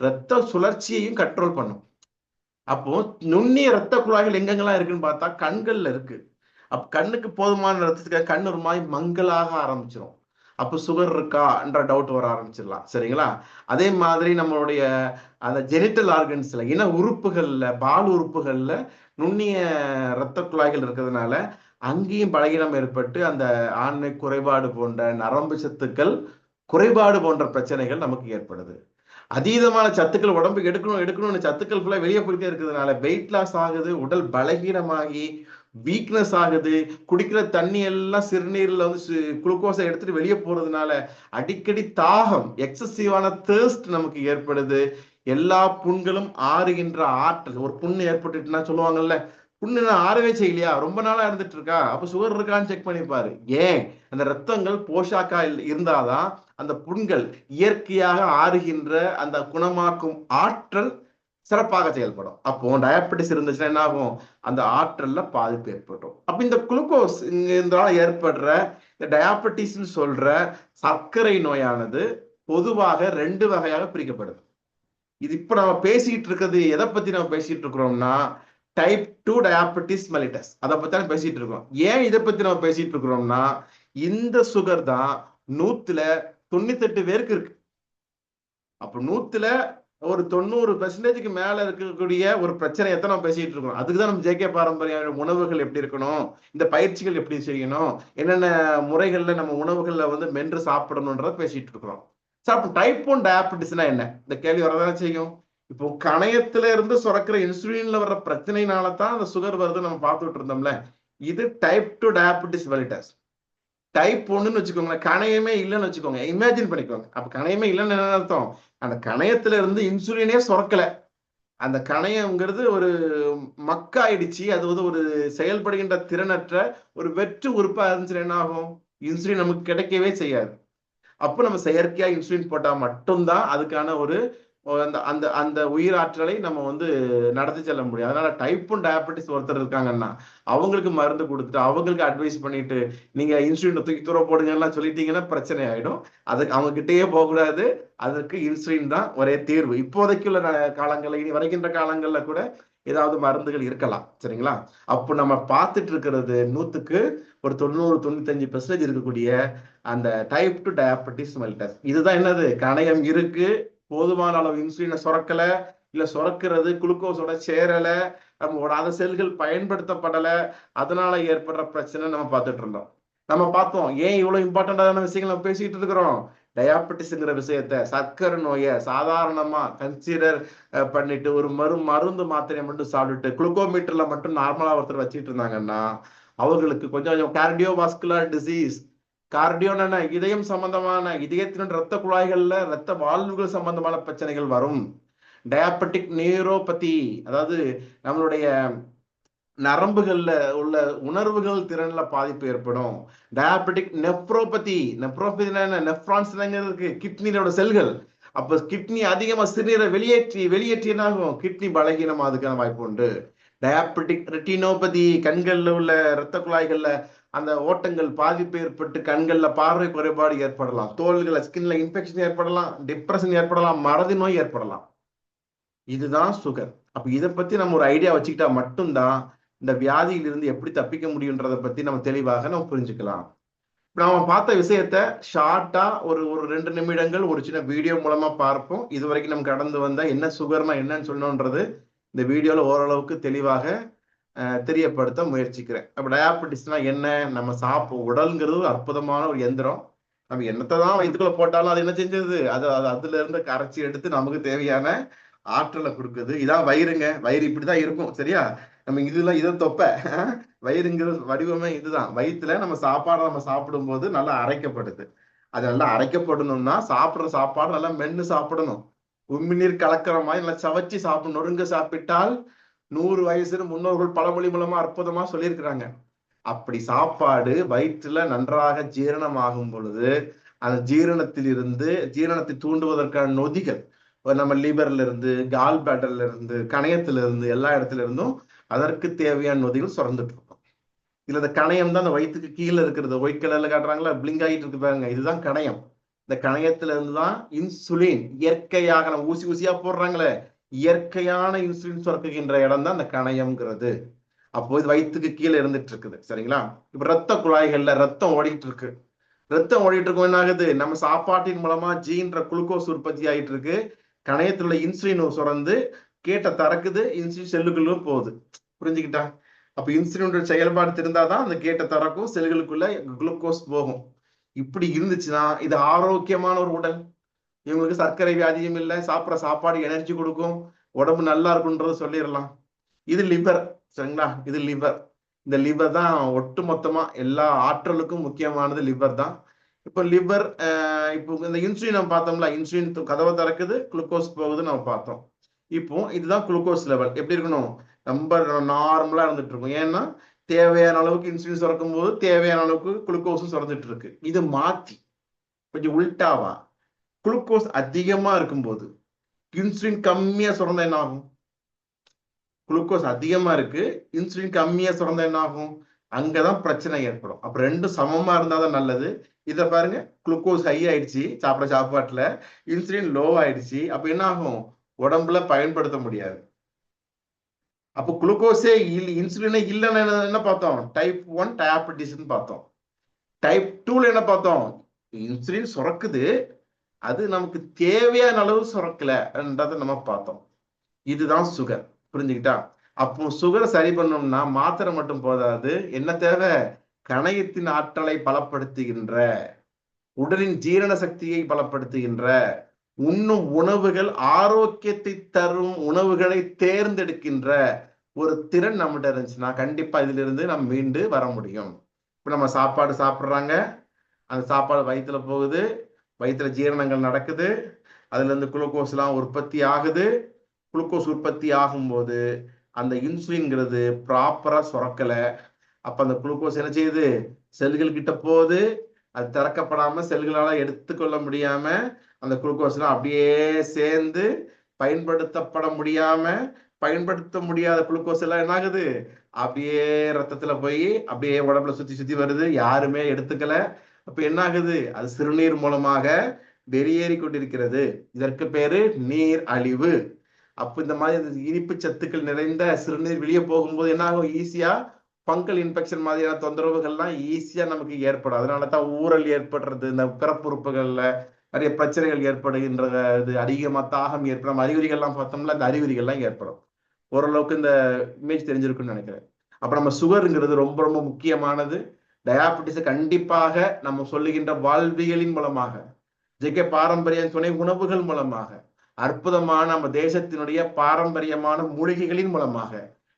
ரத்த சுழற்சியையும் கண்ட்ரோல் பண்ணும். அப்போ நுண்ணிய ரத்த குழாய்கள் எங்கெங்கெல்லாம் இருக்குன்னு பார்த்தா கண்கள்ல இருக்கு. அப்ப கண்ணுக்கு போதுமான ரத்தத்துக்கு கண் ஒரு மாதிரி மங்கலாக ஆரம்பிச்சிடும். அப்போ சுகர் இருக்கான்ற டவுட் வர ஆரம்பிச்சிடலாம். சரிங்களா? அதே மாதிரி நம்மளுடைய அந்த ஜெனிட்டல் ஆர்கன்ஸ்ல, இன உறுப்புகள்ல, பால் உறுப்புகள்ல நுண்ணிய இரத்த குழாய்கள் இருக்கிறதுனால அங்கேயும் பலகீனம் ஏற்பட்டு அந்த ஆண்மை குறைபாடு போன்ற நரம்பு சத்துக்கள் குறைபாடு போன்ற பிரச்சனைகள் நமக்கு ஏற்படுது. அதீதமான சத்துக்கள் உடம்புக்கு எடுக்கணும்னு சத்துக்கள் ஃபுல்லா வெளியே போயிட்டே இருக்கிறதுனால வெயிட் லாஸ் ஆகுது, உடல் பலகீனமாகி வீக்னஸ் ஆகுது, குடிக்கிற தண்ணி எல்லாம் சிறுநீர்ல குளுக்கோஸை எடுத்துட்டு வெளியே போறதுனால அடிக்கடி தாகம், எக்ஸசிவான தேர்ஸ்ட் நமக்கு ஏற்படுது. எல்லா புண்களும் ஆறுகின்ற ஆற்றல், ஒரு புண்ணு ஏற்பட்டுட்டுன்னா சொல்லுவாங்கல்ல, புண்ணு ஆறவே செய்யலையா, ரொம்ப நாளா இருந்துட்டு இருக்கா, அப்ப சுகர் இருக்கான்னு செக் பண்ணிப்பாரு. ஏன்? அந்த ரத்தங்கள் போஷாக்கா இருந்தாதான் அந்த புண்கள் இயற்கையாக ஆறுகின்ற அந்த குணமாக்கும் ஆற்றல் சிறப்பாக செயல்படும். அப்போ டயபெட்டிஸ் இருந்துச்சுன்னா என்ன ஆகும், அந்த ஆற்றல்ல பாதிப்பு ஏற்படும். அப்ப இந்த குளுக்கோஸ் இதனால ஏற்படுற இந்த டயாபெட்டிஸ் சொல்ற சர்க்கரை நோயானது பொதுவாக 2 வகையாக பிரிக்கப்படுது. இது இப்ப நம்ம பேசிட்டு இருக்கிறது எதை பத்தி நம்ம பேசிட்டு இருக்கிறோம்னா டைப் 2 டயாபெட்டிஸ் மெலிட்டஸ், அதை பத்தி பேசிட்டு இருக்கோம். ஏன் இதை பத்தி நம்ம பேசிட்டு இருக்கிறோம்னா இந்த சுகர் தான் 100ல 98 பேருக்கு இருக்கு. அப்ப 100ல ஒரு 90% மேல இருக்கக்கூடிய ஒரு பிரச்சனை எத்தனை பேசிட்டு இருக்கோம். அதுக்குதான் நம்ம ஜேகே பாரம்பரிய உணவுகள் எப்படி இருக்கணும், இந்த பயிற்சிகள் எப்படி செய்யணும், என்னென்ன முறைகள்ல நம்ம உணவுகள்ல மென்று சாப்பிடணும்ன்றத பேசிட்டு இருக்கிறோம். அப்ப டைப் 1 டயாபெட்டிஸ்னா என்ன, இந்த கேள்வி வரதானே செய்யும். இப்போ கணையத்துல இருந்து சுரக்கிற இன்சுலின்ல வர்ற பிரச்சனைனால தான் அந்த சுகர் வருது நம்ம பார்த்துட்டு இருந்தோம்ல. இது டைப் 2 டயாபெட்டிஸ் மெலிட்டஸ். டைப் 1ன்னு வச்சுக்கோங்களேன், கணையமே இல்லைன்னு வச்சுக்கோங்க, இமேஜின் பண்ணிக்கோங்க. அப்ப கணையமே இல்லைன்னு என்ன அர்த்தம்? அந்த கணையத்துல இருந்து இன்சுலினே சுரக்கல. அந்த கணையம்ங்கிறது ஒரு மக்காயிடுச்சு, அது வந்து ஒரு செயல்படுகின்ற திறனற்ற ஒரு வெற்று உறுப்பா இருந்துச்சுன்னா என்ன ஆகும்? இன்சுலின் நமக்கு கிடைக்கவே செய்யாது. அப்ப நம்ம செயற்கையா இன்சுலின் போட்டா மட்டும்தான் அதுக்கான ஒரு அந்த அந்த அந்த உயிராற்றலை நம்ம வந்து நடத்தி செல்ல முடியும். அதனால டைப் 1 டயபெட்டிஸ் ஒருத்தர் இருக்காங்கன்னா அவங்களுக்கு மருந்து கொடுத்துட்டு அவங்களுக்கு அட்வைஸ் பண்ணிட்டு நீங்க இன்சுலின் தூக்கி தூர போடுங்கலாம் சொல்லிட்டீங்கன்னா பிரச்சனை ஆயிடும். அதுக்கு அவங்க கிட்டேயே போகக்கூடாது. அதற்கு இன்சுலின் தான் ஒரே தீர்வு. இப்போதைக்கு உள்ள காலங்கள்ல, இனி வருகின்ற காலங்கள்ல கூட ஏதாவது மருந்துகள் இருக்கலாம். சரிங்களா? அப்போ நம்ம பார்த்துட்டு இருக்கிறது 100க்கு ஒரு 90-95% இருக்கக்கூடிய அந்த டைப் 2 டயபெட்டிஸ் மெல்லிட்டஸ். இதுதான் என்னது? கணையம் இருக்கு, போதுமான அளவு இன்சுலினை சுரக்கல, இல்ல சுரக்கிறது குளுக்கோஸோட சேரல, நம்மளோட அந்த செல்கள் பயன்படுத்தப்படல, அதனால ஏற்படுற பிரச்சனை நம்ம பார்த்துட்டு இருந்தோம். நம்ம பார்த்தோம் ஏன் இவ்வளவு இம்பார்ட்டன்டான விஷயங்கள் நம்ம பேசிட்டு இருக்கிறோம். டயாபெட்டிஸ்ங்கிற விஷயத்த, சர்க்கரை நோயை சாதாரணமா கன்சிடர் பண்ணிட்டு ஒரு மருந்து மாத்திரையை மட்டும் சாப்பிட்டுட்டு குளுக்கோமீட்டர்ல மட்டும் நார்மலா ஒருத்தர் வச்சுட்டு இருந்தாங்கன்னா அவர்களுக்கு கொஞ்சம் கொஞ்சம் கார்டியோவாஸ்குலர் டிசீஸ், கார்டியோன இதயம் சம்பந்தமான, இதயத்தின் ரத்த குழாய்கள்ல ரத்த வால்வுகள் சம்பந்தமான பிரச்சனைகள் வரும். டயாபெட்டிக் நியூரோபதி, அதாவது நம்மளுடைய நரம்புகள்ல உள்ள உணர்வுகள் திறன்ல பாதிப்பு ஏற்படும். டயாபெட்டிக் நெப்ரோபதி, நெப்ரான்ஸ் இருக்கு கிட்னியோட செல்கள். அப்ப கிட்னி அதிகமா சிறுநீரை வெளியேற்றினாகும் கிட்னி பலகீனம், அதுக்கான வாய்ப்பு உண்டு. டயாபெட்டிக் ரெட்டினோபதி, கண்கள்ல உள்ள இரத்த குழாய்கள்ல அந்த ஓட்டங்கள் பாதிப்பு ஏற்பட்டு கண்கள்ல பார்வை குறைபாடு ஏற்படலாம், தோள்களை ஸ்கின்ல இன்ஃபெக்ஷன் ஏற்படலாம், டிப்ரெஷன் ஏற்படலாம், மறதி நோய் ஏற்படலாம். இதுதான் சுகர். அப்ப இதை பத்தி நம்ம ஒரு ஐடியா வச்சுக்கிட்டா மட்டும்தான் இந்த வியாதியிலிருந்து எப்படி தப்பிக்க முடியுன்றதை பத்தி நம்ம தெளிவாக நம்ம புரிஞ்சுக்கலாம். நாம பார்த்த விஷயத்த ஷார்ட்டா ஒரு ஒரு 2 நிமிடங்கள் ஒரு சின்ன வீடியோ மூலமா பார்ப்போம். இதுவரைக்கும் நம்ம கடந்து வந்த என்ன சுகர்னா என்னன்னு சொன்னோன்றது இந்த வீடியோல ஓரளவுக்கு தெளிவாக தெரியப்படுத்த முயற்சிக்கிறேன். அப்ப டயாபெட்டிஸ்னா என்ன? நம்ம உடல்ங்கிறது ஒரு அற்புதமான ஒரு எந்திரம். நம்ம என்னத்தை தான் வயிற்றுக்குள்ள போட்டாலும் அது என்ன செஞ்சது? அதுல இருந்து கரைச்சி எடுத்து நமக்கு தேவையான ஆற்றலை கொடுக்குது. இதான் வயிறுங்க. வயிறு இப்படிதான் இருக்கும். சரியா? நம்ம இதை தொப்ப வயிறுங்கிற வடிவமே இதுதான். வயிற்றுல நம்ம சாப்பிடும் போது நல்லா அரைக்கப்படுது. அது நல்லா அரைக்கப்படணும்னா சாப்பிடுற சாப்பாடு நல்லா மென்னு சாப்பிடணும். உமிழ்நீர் கலக்கிற மாதிரி நல்லா சவச்சி சாப்பிடணும். நொறுங்க சாப்பிட்டால் 100 வயசுன்னு முன்னோர்கள் பழமொழி மூலமா அற்புதமா சொல்லியிருக்கிறாங்க. அப்படி சாப்பாடு வயிற்றுல நன்றாக ஜீரணமாகும் பொழுது அந்த ஜீரணத்தை தூண்டுவதற்கான நொதிகள் நம்ம லிவர்ல இருந்து, கால் பேட்டர்ல இருந்து, கணையத்துல இருந்து, எல்லா இடத்துல இருந்தும் அதற்கு தேவையான நொதிகள் சுரந்துட்டு இருக்கும். இதுல இந்த கணையம் தான் அந்த வயிற்றுக்கு கீழே இருக்கிறது. ஒயிட் கலர்ல காட்டுறாங்களா, பிளிங்க் ஆகிட்டு இருக்கு பாருங்க, இதுதான் கணையம். இந்த கணையத்துல இருந்துதான் இன்சுலின் இயற்கையாக நம்ம ஊசியா போடுறாங்களே, இயற்கையான இன்சுலின் சுரக்குகின்ற இடம் தான் இந்த கணையம்ங்கிறது. அப்போ இது வயிற்றுக்கு கீழே இருந்துட்டு இருக்குது. சரிங்களா? இப்ப ரத்த குழாய்கள்ல ரத்தம் ஓடிட்டு இருக்கு. ரத்தம் ஓடிட்டு இருக்கும், என்ன ஆகுது? நம்ம சாப்பாட்டின் மூலமா ஜீன்ற குளுக்கோஸ் உற்பத்தி ஆயிட்டு இருக்கு. கணையத்துல இன்சுலின் சுரந்து கேட்ட திறக்குது, இன்சுலின் செல்லுக்குள்ள போகுது. புரிஞ்சுக்கிட்டா? அப்ப இன்சுலினோட செயல்பாடு தெரிந்தாதான் அந்த கேட்ட திறக்கும், செல்களுக்குள்ள குளுக்கோஸ் போகும். இப்படி இருந்துச்சுன்னா இது ஆரோக்கியமான ஒரு உடல். இவங்களுக்கு சர்க்கரை வியாதியும் இல்லை, சாப்பிட்ற சாப்பாடு எனர்ஜி கொடுக்கும், உடம்பு நல்லா இருக்குன்றத சொல்லிடலாம். இது லிவர். சரிங்களா? இது லிவர். இந்த லிவர் தான் ஒட்டு மொத்தமா எல்லா ஆற்றலுக்கும் முக்கியமானது லிவர் தான். இப்போ லிவர் இப்போ இந்த இன்சுலின் நம்ம பார்த்தோம்ல, இன்சுலின் கதவை திறக்குது, குளுக்கோஸ் போகுதுன்னு நம்ம பார்த்தோம். இப்போ இதுதான் குளுக்கோஸ் லெவல். எப்படி இருக்கணும்? ரொம்ப நார்மலா இருந்துட்டு இருக்கும். ஏன்னா தேவையான அளவுக்கு இன்சுலின் சுரக்கும் போது தேவையான அளவுக்கு குளுக்கோஸும் சுரந்துட்டு இருக்கு. இது மாத்தி கொஞ்சம் உல்டாவா குளுக்கோஸ் அதிகமா இருக்கும்போது இன்சுலின் கம்மியா சுரந்தா என்ன ஆகும்? குளுக்கோஸ் அதிகமா இருக்கு, இன்சுலின் கம்மியா சுரந்தா என்ன ஆகும்? அங்கதான் பிரச்சனை ஏற்படும். அப்ப ரெண்டும் சமமா இருந்தாதான் நல்லது. இத பாருங்க, குளுக்கோஸ் ஹை ஆயிடுச்சு சாப்பாட்டுல, இன்சுலின் லோ ஆயிடுச்சு. அப்ப என்ன ஆகும்? உடம்புல பயன்படுத்த முடியாது. அப்போ குளுக்கோஸே இன்சுலினே இல்லைன்னு என்ன பார்த்தோம்? டைப் 1 டயாபெட்டிஸ் பார்த்தோம். டைப் 2ல என்ன பார்த்தோம்? இன்சுலின் சுரக்குது, அது நமக்கு தேவையான அளவு சுரக்கலன்றதை நம்ம பார்த்தோம். இதுதான் சுகர். புரிஞ்சுக்கிட்டா? அப்போ சுகரை சரி பண்ணோம்னா மாத்திரை மட்டும் போதாது. என்ன தேவை? கணையத்தின் ஆற்றலை பலப்படுத்துகின்ற, உடலின் ஜீரண சக்தியை பலப்படுத்துகின்ற, உண்ணும் உணவுகள் ஆரோக்கியத்தை தரும் உணவுகளை தேர்ந்தெடுக்கின்ற ஒரு திறன் நம்மகிட்ட இருந்துச்சுன்னா கண்டிப்பா இதுல இருந்து நம்ம மீண்டு வர முடியும். இப்ப நம்ம சாப்பாடு சாப்பிடுறாங்க, அந்த சாப்பாடு வயிற்றுல போகுது, வயிற்றுல ஜீரணங்கள் நடக்குது, அதுல இருந்து குளுக்கோஸ் எல்லாம் உற்பத்தி ஆகுது. குளுக்கோஸ் உற்பத்தி ஆகும்போது அந்த இன்சுலின்ங்கிறது ப்ராப்பரா சுரக்கல. அப்ப அந்த குளுக்கோஸ் என்ன செய்யுது, செல்கள் கிட்ட போகுது. அது திறக்கப்படாம செல்களால எடுத்துக்கொள்ள முடியாம அந்த குளுக்கோஸ் எல்லாம் அப்படியே சேர்ந்து பயன்படுத்தப்பட முடியாம, பயன்படுத்த முடியாத குளுக்கோஸ் எல்லாம் என்ன ஆகுது, அப்படியே ரத்தத்துல போய் அப்படியே உடம்புல சுத்தி சுத்தி வருது. யாருமே எடுத்துக்கல. அப்ப என்ன ஆகுது, அது சிறுநீர் மூலமாக வெளியேறி கொண்டிருக்கிறது. இதற்கு பேரு நீர் அழிவு. அப்ப இந்த மாதிரி இனிப்பு சத்துக்கள் நிறைந்த சிறுநீர் வெளியே போகும்போது என்ன ஆகும், ஈஸியா பங்கல் இன்ஃபெக்ஷன் மாதிரியான தொந்தரவுகள்லாம் ஈஸியா நமக்கு ஏற்படும். அதனாலதான் ஊறல் ஏற்படுறது, இந்த பிறப்புறுப்புகள்ல நிறைய பிரச்சனைகள் ஏற்படுகின்றது. இது அதிகமா தாகம் ஏற்படும் அறிகுறிகள்லாம் பார்த்தோம்ல, இந்த அறிகுறிகள்லாம் ஏற்படும். ஓரளவுக்கு இந்த இமேஜ் தெரிஞ்சிருக்குன்னு நினைக்கிறேன். அப்ப நம்ம சுகருங்கிறது ரொம்ப ரொம்ப முக்கியமானது. டயாபெட்டிஸை கண்டிப்பாக நம்ம சொல்லுகின்ற வாழ்வியலின் மூலமாக, ஜெகே பாரம்பரிய துணை உணவுகள் மூலமாக, அற்புதமான நம்ம தேசத்தினுடைய பாரம்பரியமான மூலிகைகளின் மூலமாக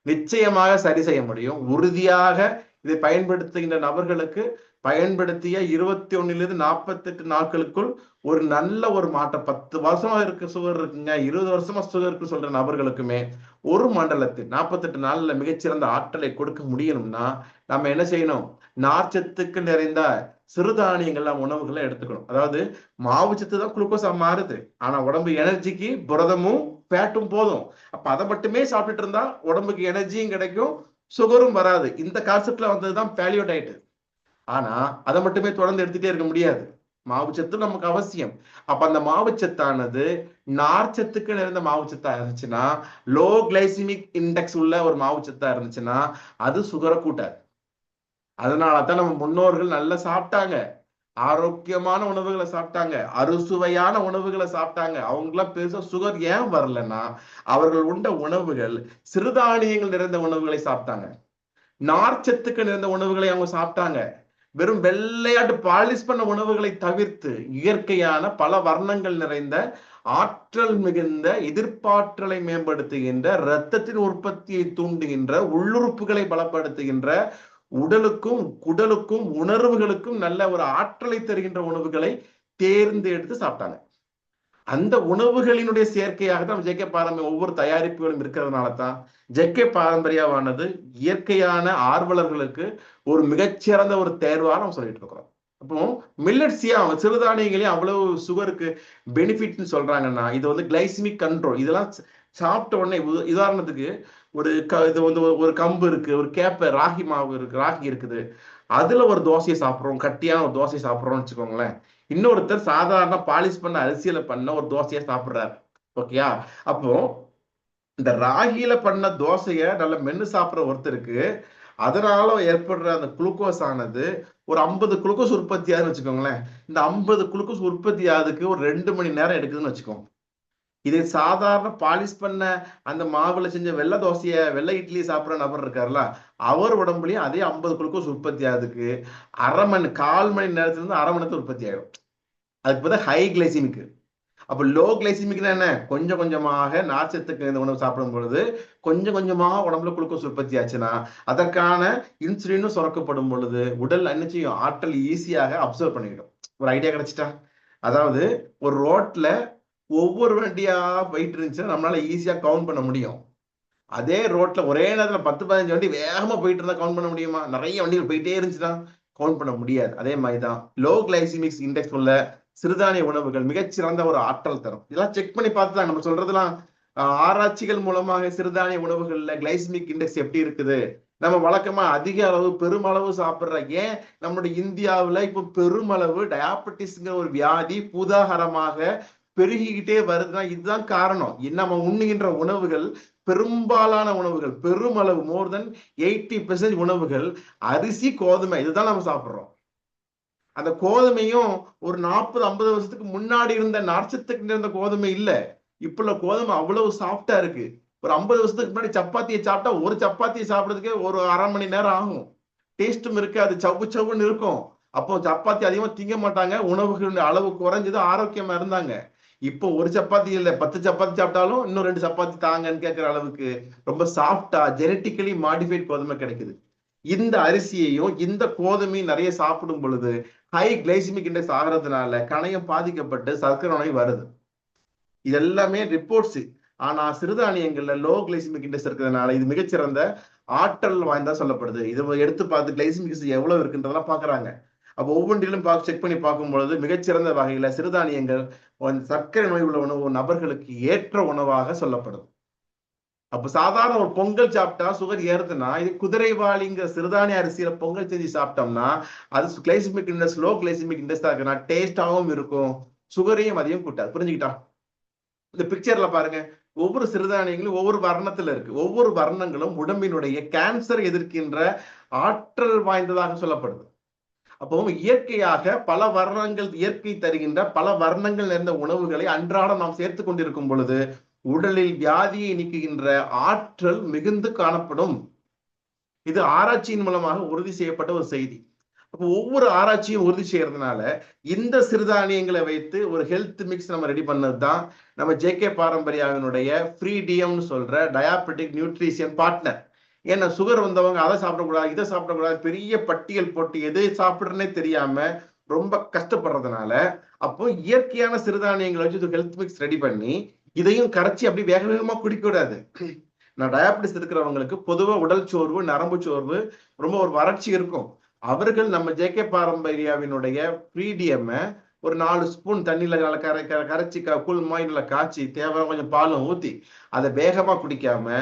நிச்சயமாக சரி செய்ய முடியும். உறுதியாக இதை பயன்படுத்துகின்ற நபர்களுக்கு பயன்படுத்திய 21 - 48 நாட்களுக்குள் ஒரு நல்ல ஒரு மாற்றம். 10 வருஷமா இருக்க சுகர் இருக்குங்க, 20 வருஷமா சுகர் இருக்கு சொல்ற நபர்களுக்குமே ஒரு மண்டலத்தில் 48 நாள்ல மிகச்சிறந்த ஆற்றலை கொடுக்க முடியணும்னா நம்ம என்ன செய்யணும், நார்ச்சத்துக்கு நிறைந்த சிறுதானியங்கள் உணவுகளை எடுத்துக்கணும். அதாவது மாவுச்சத்து தான் குளுக்கோஸா மாறுது, ஆனா உடம்பு எனர்ஜிக்கு புரதமும் ஃபேட்டும் போதும். அப்ப அதை மட்டுமே சாப்பிட்டுட்டு இருந்தா உடம்புக்கு எனர்ஜியும் கிடைக்கும், சுகரும் வராது. இந்த கான்செப்ட்ல வந்ததுதான் பேலியோ டயட். ஆனா அதை மட்டுமே தொடர்ந்து எடுத்துட்டே இருக்க முடியாது. மாவுச்சத்து நமக்கு அவசியம். அப்ப அந்த மாவுச்சத்தானது நார்ச்சத்துக்கு நிறைந்த மாவுச்சத்தா இருந்துச்சுன்னா, லோ கிளைசிமிக் இண்டெக்ஸ் உள்ள ஒரு மாவுச்சத்தா இருந்துச்சுன்னா அது சுகரை கூட்டாது. அதனாலதான் நம்ம முன்னோர்கள் நல்லா சாப்பிட்டாங்க, ஆரோக்கியமான உணவுகளை சாப்பிட்டாங்க, அறுசுவையான உணவுகளை சாப்பிட்டாங்க. அவங்களாம் பெருசா சுகர் ஏன் வரலன்னா அவர்கள் உண்ட உணவுகள் சிறுதானியங்கள் நிறைந்த உணவுகளை சாப்பிட்டாங்க, நார்ச்சத்துக்கு நிறைந்த உணவுகளை அவங்க சாப்பிட்டாங்க. வெறும் வெள்ளையாட்டு பாலிஷ் பண்ண உணவுகளை தவிர்த்து இயற்கையான பல வர்ணங்கள் நிறைந்த ஆற்றல் மிகுந்த எதிர்ப்பாற்றலை மேம்படுத்துகின்ற, இரத்தத்தின் உற்பத்தியை தூண்டுகின்ற, உள்ளுறுப்புகளை பலப்படுத்துகின்ற, உடலுக்கும் குடலுக்கும் உணர்வுகளுக்கும் நல்ல ஒரு ஆற்றலை தருகின்ற உணவுகளை தேர்ந்தெடுத்து சாப்பிட்டாங்க. அந்த உணவுகளினுடைய சேர்க்கையாக தான் ஜெகே பாரம்பரியம் ஒவ்வொரு தயாரிப்புகளும் இருக்கிறதுனால தான் ஜெகே பாரம்பரியாவானது இயற்கையான ஆர்வலர்களுக்கு ஒரு மிகச்சிறந்த ஒரு தேர்வாக நம்ம சொல்லிட்டு இருக்கிறோம். அப்போ மில்லட்ஸியா சிறுதானியங்களையும் அவ்வளவு சுகருக்கு பெனிஃபிட்னு சொல்றாங்கன்னா இது வந்து கிளைசிமிக் கண்ட்ரோல். இதெல்லாம் சாப்பிட்ட உடனே உதாரணத்துக்கு இது வந்து ஒரு கம்பு இருக்கு, ஒரு கேப்ப ராகி மாவு இருக்கு, ராகி இருக்குது, அதுல ஒரு தோசையை சாப்பிட்றோம், கட்டியான ஒரு தோசையை சாப்பிட்றோம்னு வச்சுக்கோங்களேன். இன்னொருத்தர் சாதாரண பாலிஷ் பண்ண அரிசியில பண்ண ஒரு தோசையை சாப்பிடுறாரு. ஓகேயா? அப்போ இந்த ராகியில பண்ண தோசைய நல்ல மென்னு சாப்பிடுற ஒருத்தருக்கு அதனால ஏற்படுற அந்த குளுக்கோஸ் ஆனது ஒரு 50 குளுக்கோஸ் உற்பத்தி ஆகுதுன்னு வச்சுக்கோங்களேன். இந்த 50 குளுக்கோஸ் உற்பத்தி ஆகுதுக்கு ஒரு 2 மணி நேரம் எடுக்குதுன்னு வச்சுக்கோங்க. இதே சாதாரண பாலிஷ் பண்ண அந்த மாவுல செஞ்ச வெள்ளை தோசைய வெள்ளை இட்லி சாப்பிடுற நபர் இருக்காருல்ல, அவர் உடம்புலயும் அதே 50 குளுக்கோஸ் உற்பத்தி ஆகுதுக்கு 1/4 மணி நேரத்துல இருந்து 1/2 மணி நேரத்துல உற்பத்தி ஆயிடும். அதுக்கு பார்த்தா ஹை கிளைசிமிக். அப்ப லோ கிளைசிமிக்னா என்ன, கொஞ்சம் கொஞ்சமாக நார்ச்சத்துக்கு இந்த உணவு சாப்பிடும் பொழுது கொஞ்சம் கொஞ்சமாக உடம்புல குளுக்கோஸ் உற்பத்தி ஆச்சுன்னா அதற்கான இன்சுலினும் சுரக்கப்படும் பொழுது உடல் என்ன செய்யும், ஆற்றல் ஈஸியாக அப்சர்வ் பண்ணிடும். ஒரு ஐடியா கிடைச்சிட்டா? அதாவது ஒரு ரோட்ல ஒவ்வொரு வண்டியா போயிட்டு இருந்துச்சுன்னா நம்மளால ஈஸியா கவுண்ட் பண்ண முடியும். அதே ரோட்ல ஒரே நேரத்துல 10-15 வண்டி வேகமா போயிட்டு இருந்தா கவுண்ட் பண்ண முடியுமா? நிறைய வண்டிகள் போயிட்டே இருந்துச்சுன்னா கவுண்ட் பண்ண முடியாது. அதே மாதிரிதான் லோ கிளைசிமிக்ஸ் இண்டெக்ஸ் உள்ள சிறுதானிய உணவுகள் மிகச்சிறந்த ஒரு ஆற்றல் தரும். இதெல்லாம் செக் பண்ணி பார்த்துதான் நம்ம சொல்றதுலாம் ஆராய்ச்சிகள் மூலமாக சிறுதானிய உணவுகள்ல கிளைசிமிக் இண்டெக்ஸ் எப்படி இருக்குது. நம்ம வழக்கமா அதிக அளவு பெருமளவு சாப்பிடுற, ஏன் நம்மளுடைய இந்தியாவுல இப்ப பெருமளவு டயாபெட்டிஸ்ங்கிற ஒரு வியாதி பூதாகரமாக பெருகிக்கிட்டே வருதுன்னா இதுதான் காரணம். நம்ம உண்ணுகின்ற உணவுகள் பெரும்பாலான உணவுகள், பெருமளவு மோர் தென் 80% உணவுகள் அரிசி கோதுமை இதுதான் நம்ம சாப்பிடுறோம். அந்த கோதுமையும் ஒரு 40-50 வருஷத்துக்கு முன்னாடி இருந்த நார்ச்சத்துக்கு இருந்த கோதுமை இல்ல. இப்ப உள்ள கோதுமை அவ்வளவு சாஃப்டா இருக்கு. ஒரு 50 வருஷத்துக்கு முன்னாடி சப்பாத்தியை சாப்பிட்டா ஒரு சப்பாத்தியை சாப்பிடுறதுக்கே ஒரு 1/2 மணி நேரம் ஆகும். டேஸ்டும் இருக்கு, அது சவ்வு சவ்வுன்னு இருக்கும். அப்போ சப்பாத்தி அதிகமா திங்க மாட்டாங்க, உணவுகளுடைய அளவு குறைஞ்சது, ஆரோக்கியமா இருந்தாங்க. இப்போ ஒரு சப்பாத்தி இல்ல 10 சப்பாத்தி சாப்பிட்டாலும் இன்னும் 2 சப்பாத்தி தாங்கன்னு கேட்கிற அளவுக்கு ரொம்ப சாஃப்டா ஜெனட்டிக்கலி மாடிஃபைட் கோதுமை கிடைக்குது. இந்த அரிசியையும் இந்த கோதுமையும் நிறைய சாப்பிடும் பொழுது ஹை கிளைசிமிக் இண்டெக்ஸ் ஆகிறதுனால கணையம் பாதிக்கப்பட்டு சர்க்கரை நோய் வருது. இது எல்லாமே ரிப்போர்ட்ஸ். ஆனா சிறுதானியங்கள்ல லோ கிளைசிமிக் இண்டெக்ஸ் இருக்கிறதுனால இது மிகச்சிறந்த ஆற்றல் வாய்ந்தா சொல்லப்படுது. இதை எடுத்து பார்த்து கிளைசிமிக் எவ்வளவு இருக்குன்றதெல்லாம் பாக்குறாங்க. அப்போ ஒவ்வொன்றிலும் செக் பண்ணி பார்க்கும் பொழுது மிகச்சிறந்த வகையில சிறுதானியங்கள் சர்க்கரை நோய் உள்ள நபர்களுக்கு ஏற்ற உணவாக சொல்லப்படுது. அப்ப சாதாரண ஒரு பொங்கல் சாப்பிட்டா சுகர் ஏறுதுன்னா, இது குதிரைவாளிங்கிற சிறுதானிய அரிசியில பொங்கல் செஞ்சு சாப்பிட்டோம்னா அது glycaemic index low glycaemic index தான் இருக்குன்னா டேஸ்டாவும் இருக்கும், சுகரையும் அதையும் கூட்டாது. புரிஞ்சுக்கிட்டா? இந்த பிக்சர்ல பாருங்க, ஒவ்வொரு சிறுதானியங்களும் ஒவ்வொரு வர்ணத்துல இருக்கு. ஒவ்வொரு வர்ணங்களும் உடம்பினுடைய கேன்சர் எதிர்க்கின்ற ஆற்றல் வாய்ந்ததாக சொல்லப்படுது. அப்போ இயற்கையாக பல வர்ணங்கள், இயற்கை தருகின்ற பல வர்ணங்கள் நிறைந்த உணவுகளை அன்றாடம் நாம் சேர்த்து கொண்டிருக்கும் பொழுது உடலில் வியாதியை நீக்குகின்ற ஆற்றல் மிகுந்து காணப்படும். இது ஆராய்ச்சியின் மூலமாக உறுதி செய்யப்பட்ட ஒரு செய்தி. அப்போ ஒவ்வொரு ஆராய்ச்சியும் உறுதி செய்யறதுனால இந்த சிறுதானியங்களை வைத்து ஒரு ஹெல்த் மிக்ஸ் நம்ம ரெடி பண்ணதுதான் நம்ம ஜேகே பாரம்பரியாவினுடைய ஃப்ரீடியம்னு சொல்ற டயாபெட்டிக் நியூட்ரிஷன் பார்ட்னர். ஏன்னா சுகர் வந்தவங்க அதை சாப்பிடக்கூடாது, இதை சாப்பிடக்கூடாது, பெரிய பட்டியல் போட்டு எதை சாப்பிடுறனே தெரியாம ரொம்ப கஷ்டப்படுறதுனால அப்போ இயற்கையான சிறுதானியங்களை வச்சு ஹெல்த் மிக்ஸ் ரெடி பண்ணி இதையும் கரைச்சி அப்படி வேக வேகமா குடிக்க கூடாது. நான் டயாபெட்டிஸ் இருக்கிறவங்களுக்கு பொதுவா உடல் சோர்வு, நரம்பு சோர்வு, ரொம்ப ஒரு வறட்சி இருக்கும். அவர்கள் நம்ம ஜேகே பாரம்பரியாவினுடைய ஃப்ரீடியம் ஒரு 4 ஸ்பூன் தண்ணியில கரைச்சி கூழ் மாயில காய்ச்சி தேவை கொஞ்சம் பாலும் ஊத்தி அதை வேகமா குடிக்காம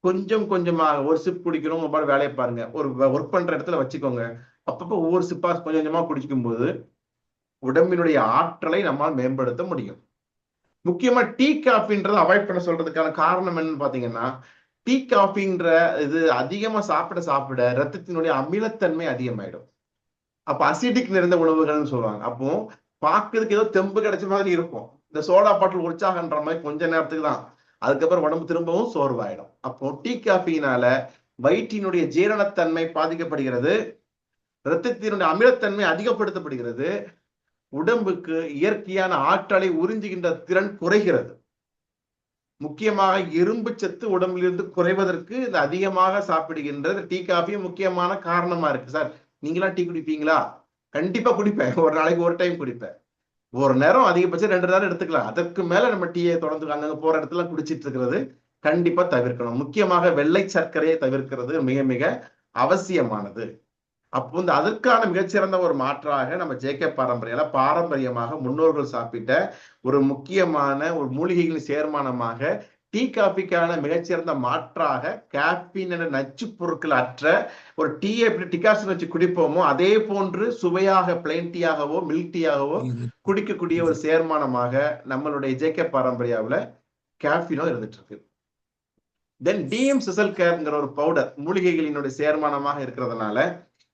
கொஞ்சம் கொஞ்சமாக ஒரு சிப் குடிக்கணும். வேலையை பாருங்க, ஒரு ஒர்க் பண்ற இடத்துல வச்சுக்கோங்க. அப்பப்போ ஒவ்வொரு சிப்பா கொஞ்சம் கொஞ்சமா குடிக்கும் போது உடம்பினுடைய ஆற்றலை நம்மால் மேம்படுத்த முடியும். முக்கியமா டீ காஃபின்றதை அவாய்ட் பண்ண சொல்றதுக்கான காரணம் என்னன்னு பாத்தீங்கன்னா, டீ காஃபின்ற இது அதிகமா சாப்பிட ரத்தத்தினுடைய அமிலத்தன்மை அதிகமாயிடும். அப்ப அசிடிக் நிறைந்த உணவுகள்னு சொல்லுவாங்க. அப்போ பாக்குறதுக்கு ஏதோ தெம்பு கிடைச்ச மாதிரி இருக்கும். இந்த சோடா பாட்டில் உற்சாகன்ற மாதிரி கொஞ்ச நேரத்துக்கு தான், அதுக்கப்புறம் உடம்பு திரும்பவும் சோர்வாயிடும். அப்போ டீ காஃபியினால வயிற்றினுடைய ஜீரணத்தன்மை பாதிக்கப்படுகிறது, ரத்தத்தினுடைய அமிலத்தன்மை அதிகப்படுத்தப்படுகிறது, உடம்புக்கு இயற்கையான ஆற்றலை உறிஞ்சுகின்ற திறன் குறைகிறது. முக்கியமாக இரும்பு சத்து உடம்பிலிருந்து குறைவதற்கு இந்த அதிகமாக சாப்பிடுகின்ற டீ காஃபியும் முக்கியமான காரணமா இருக்கு. சார் நீங்களா டீ குடிப்பீங்களா? கண்டிப்பா குடிப்பேன். ஒரு நாளைக்கு ஒரு டைம் குடிப்பேன். ஒரு நேரம் அதிகபட்சம் 2 நேரம் எடுத்துக்கலாம். அதற்கு மேல நம்ம டீயை தொடர்ந்து அங்க போற இடத்துல குடிச்சிட்டு இருக்கிறது கண்டிப்பா தவிர்க்கணும். முக்கியமாக வெள்ளை சர்க்கரையை தவிர்க்கிறது மிக மிக அவசியமானது. அப்போ அதற்கான மிகச்சிறந்த ஒரு மாற்றாக நம்ம ஜேகே பாரம்பரியமாக முன்னோர்கள் சாப்பிட்ட ஒரு முக்கியமான ஒரு மூலிகைகளின் சேர்மானமாக டீ காஃபிக்கான மிகச்சிறந்த மாற்றாக கேஃபின் என்ற நச்சு பொருட்கள் அற்ற ஒரு டீயை எப்படி டிகாஷன் வச்சு குடிப்போமோ அதே போன்று சுவையாக பிளைன் டீயாகவோ மில்க் டீயாகவோ குடிக்கக்கூடிய ஒரு சேர்மானமாக நம்மளுடைய ஜேகே பாரம்பரியாவில் கேஃபினோ இருந்துட்டு இருக்கு. தென் டிஎம் சிசல் கேர்ங்கிற ஒரு பவுடர் மூலிகைகளினுடைய சேர்மானமாக இருக்கிறதுனால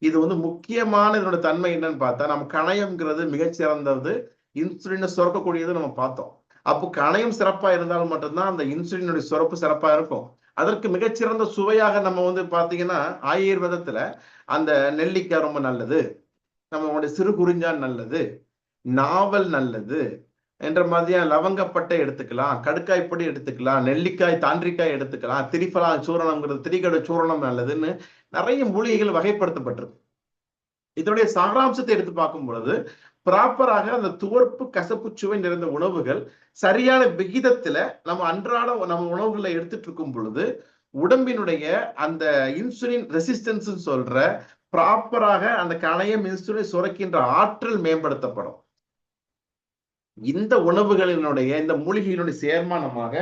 இது முக்கியமான இதனோட தன்மை என்னன்னு பார்த்தா, நம்ம கணையம்ங்கிறது மிகச்சிறந்தது, இன்சுலினை சுரக்கக்கூடியது நம்ம பார்த்தோம். அப்போ கணையம் சிறப்பா இருந்தாலும் மட்டும்தான் அந்த இன்சுலினுடைய சுரப்பு சிறப்பா இருக்கும். அதற்கு மிகச்சிறந்த சுவையாக நம்ம பாத்தீங்கன்னா ஆயுர்வேதத்துல அந்த நெல்லிக்காய் ரொம்ப நல்லது, நம்மளுடைய சிறு குறிஞ்சான் நல்லது, நாவல் நல்லது என்ற மாதிரியா லவங்கப்பட்டை எடுத்துக்கலாம், கடுக்காய்ப்பொடி எடுத்துக்கலாம், நெல்லிக்காய் தாண்டிக்காய் எடுத்துக்கலாம், திரிஃபலா சூரணம்ங்கிறது திரிகட சூரணம் நல்லதுன்னு நிறைய மூலிகைகள் வகைப்படுத்தப்பட்டிருக்கு. இதனுடைய சாராம்சத்தை எடுத்து பார்க்கும் பொழுது ப்ராப்பராக அந்த துவர்ப்பு கசப்பு சுவை நிறைந்த உணவுகள் சரியான விகிதத்துல நம்ம அன்றாட நம்ம உணவுகளை எடுத்துட்டு இருக்கும் பொழுது உடம்பினுடைய அந்த இன்சுலின் ரெசிஸ்டன்ஸ் சொல்ற ப்ராப்பராக அந்த கணையம் இன்சுலின் சுரக்கின்ற ஆற்றல் மேம்படுத்தப்படும். இந்த உணவுகளினுடைய இந்த மூலிகைகளுடைய சேர்மானமாக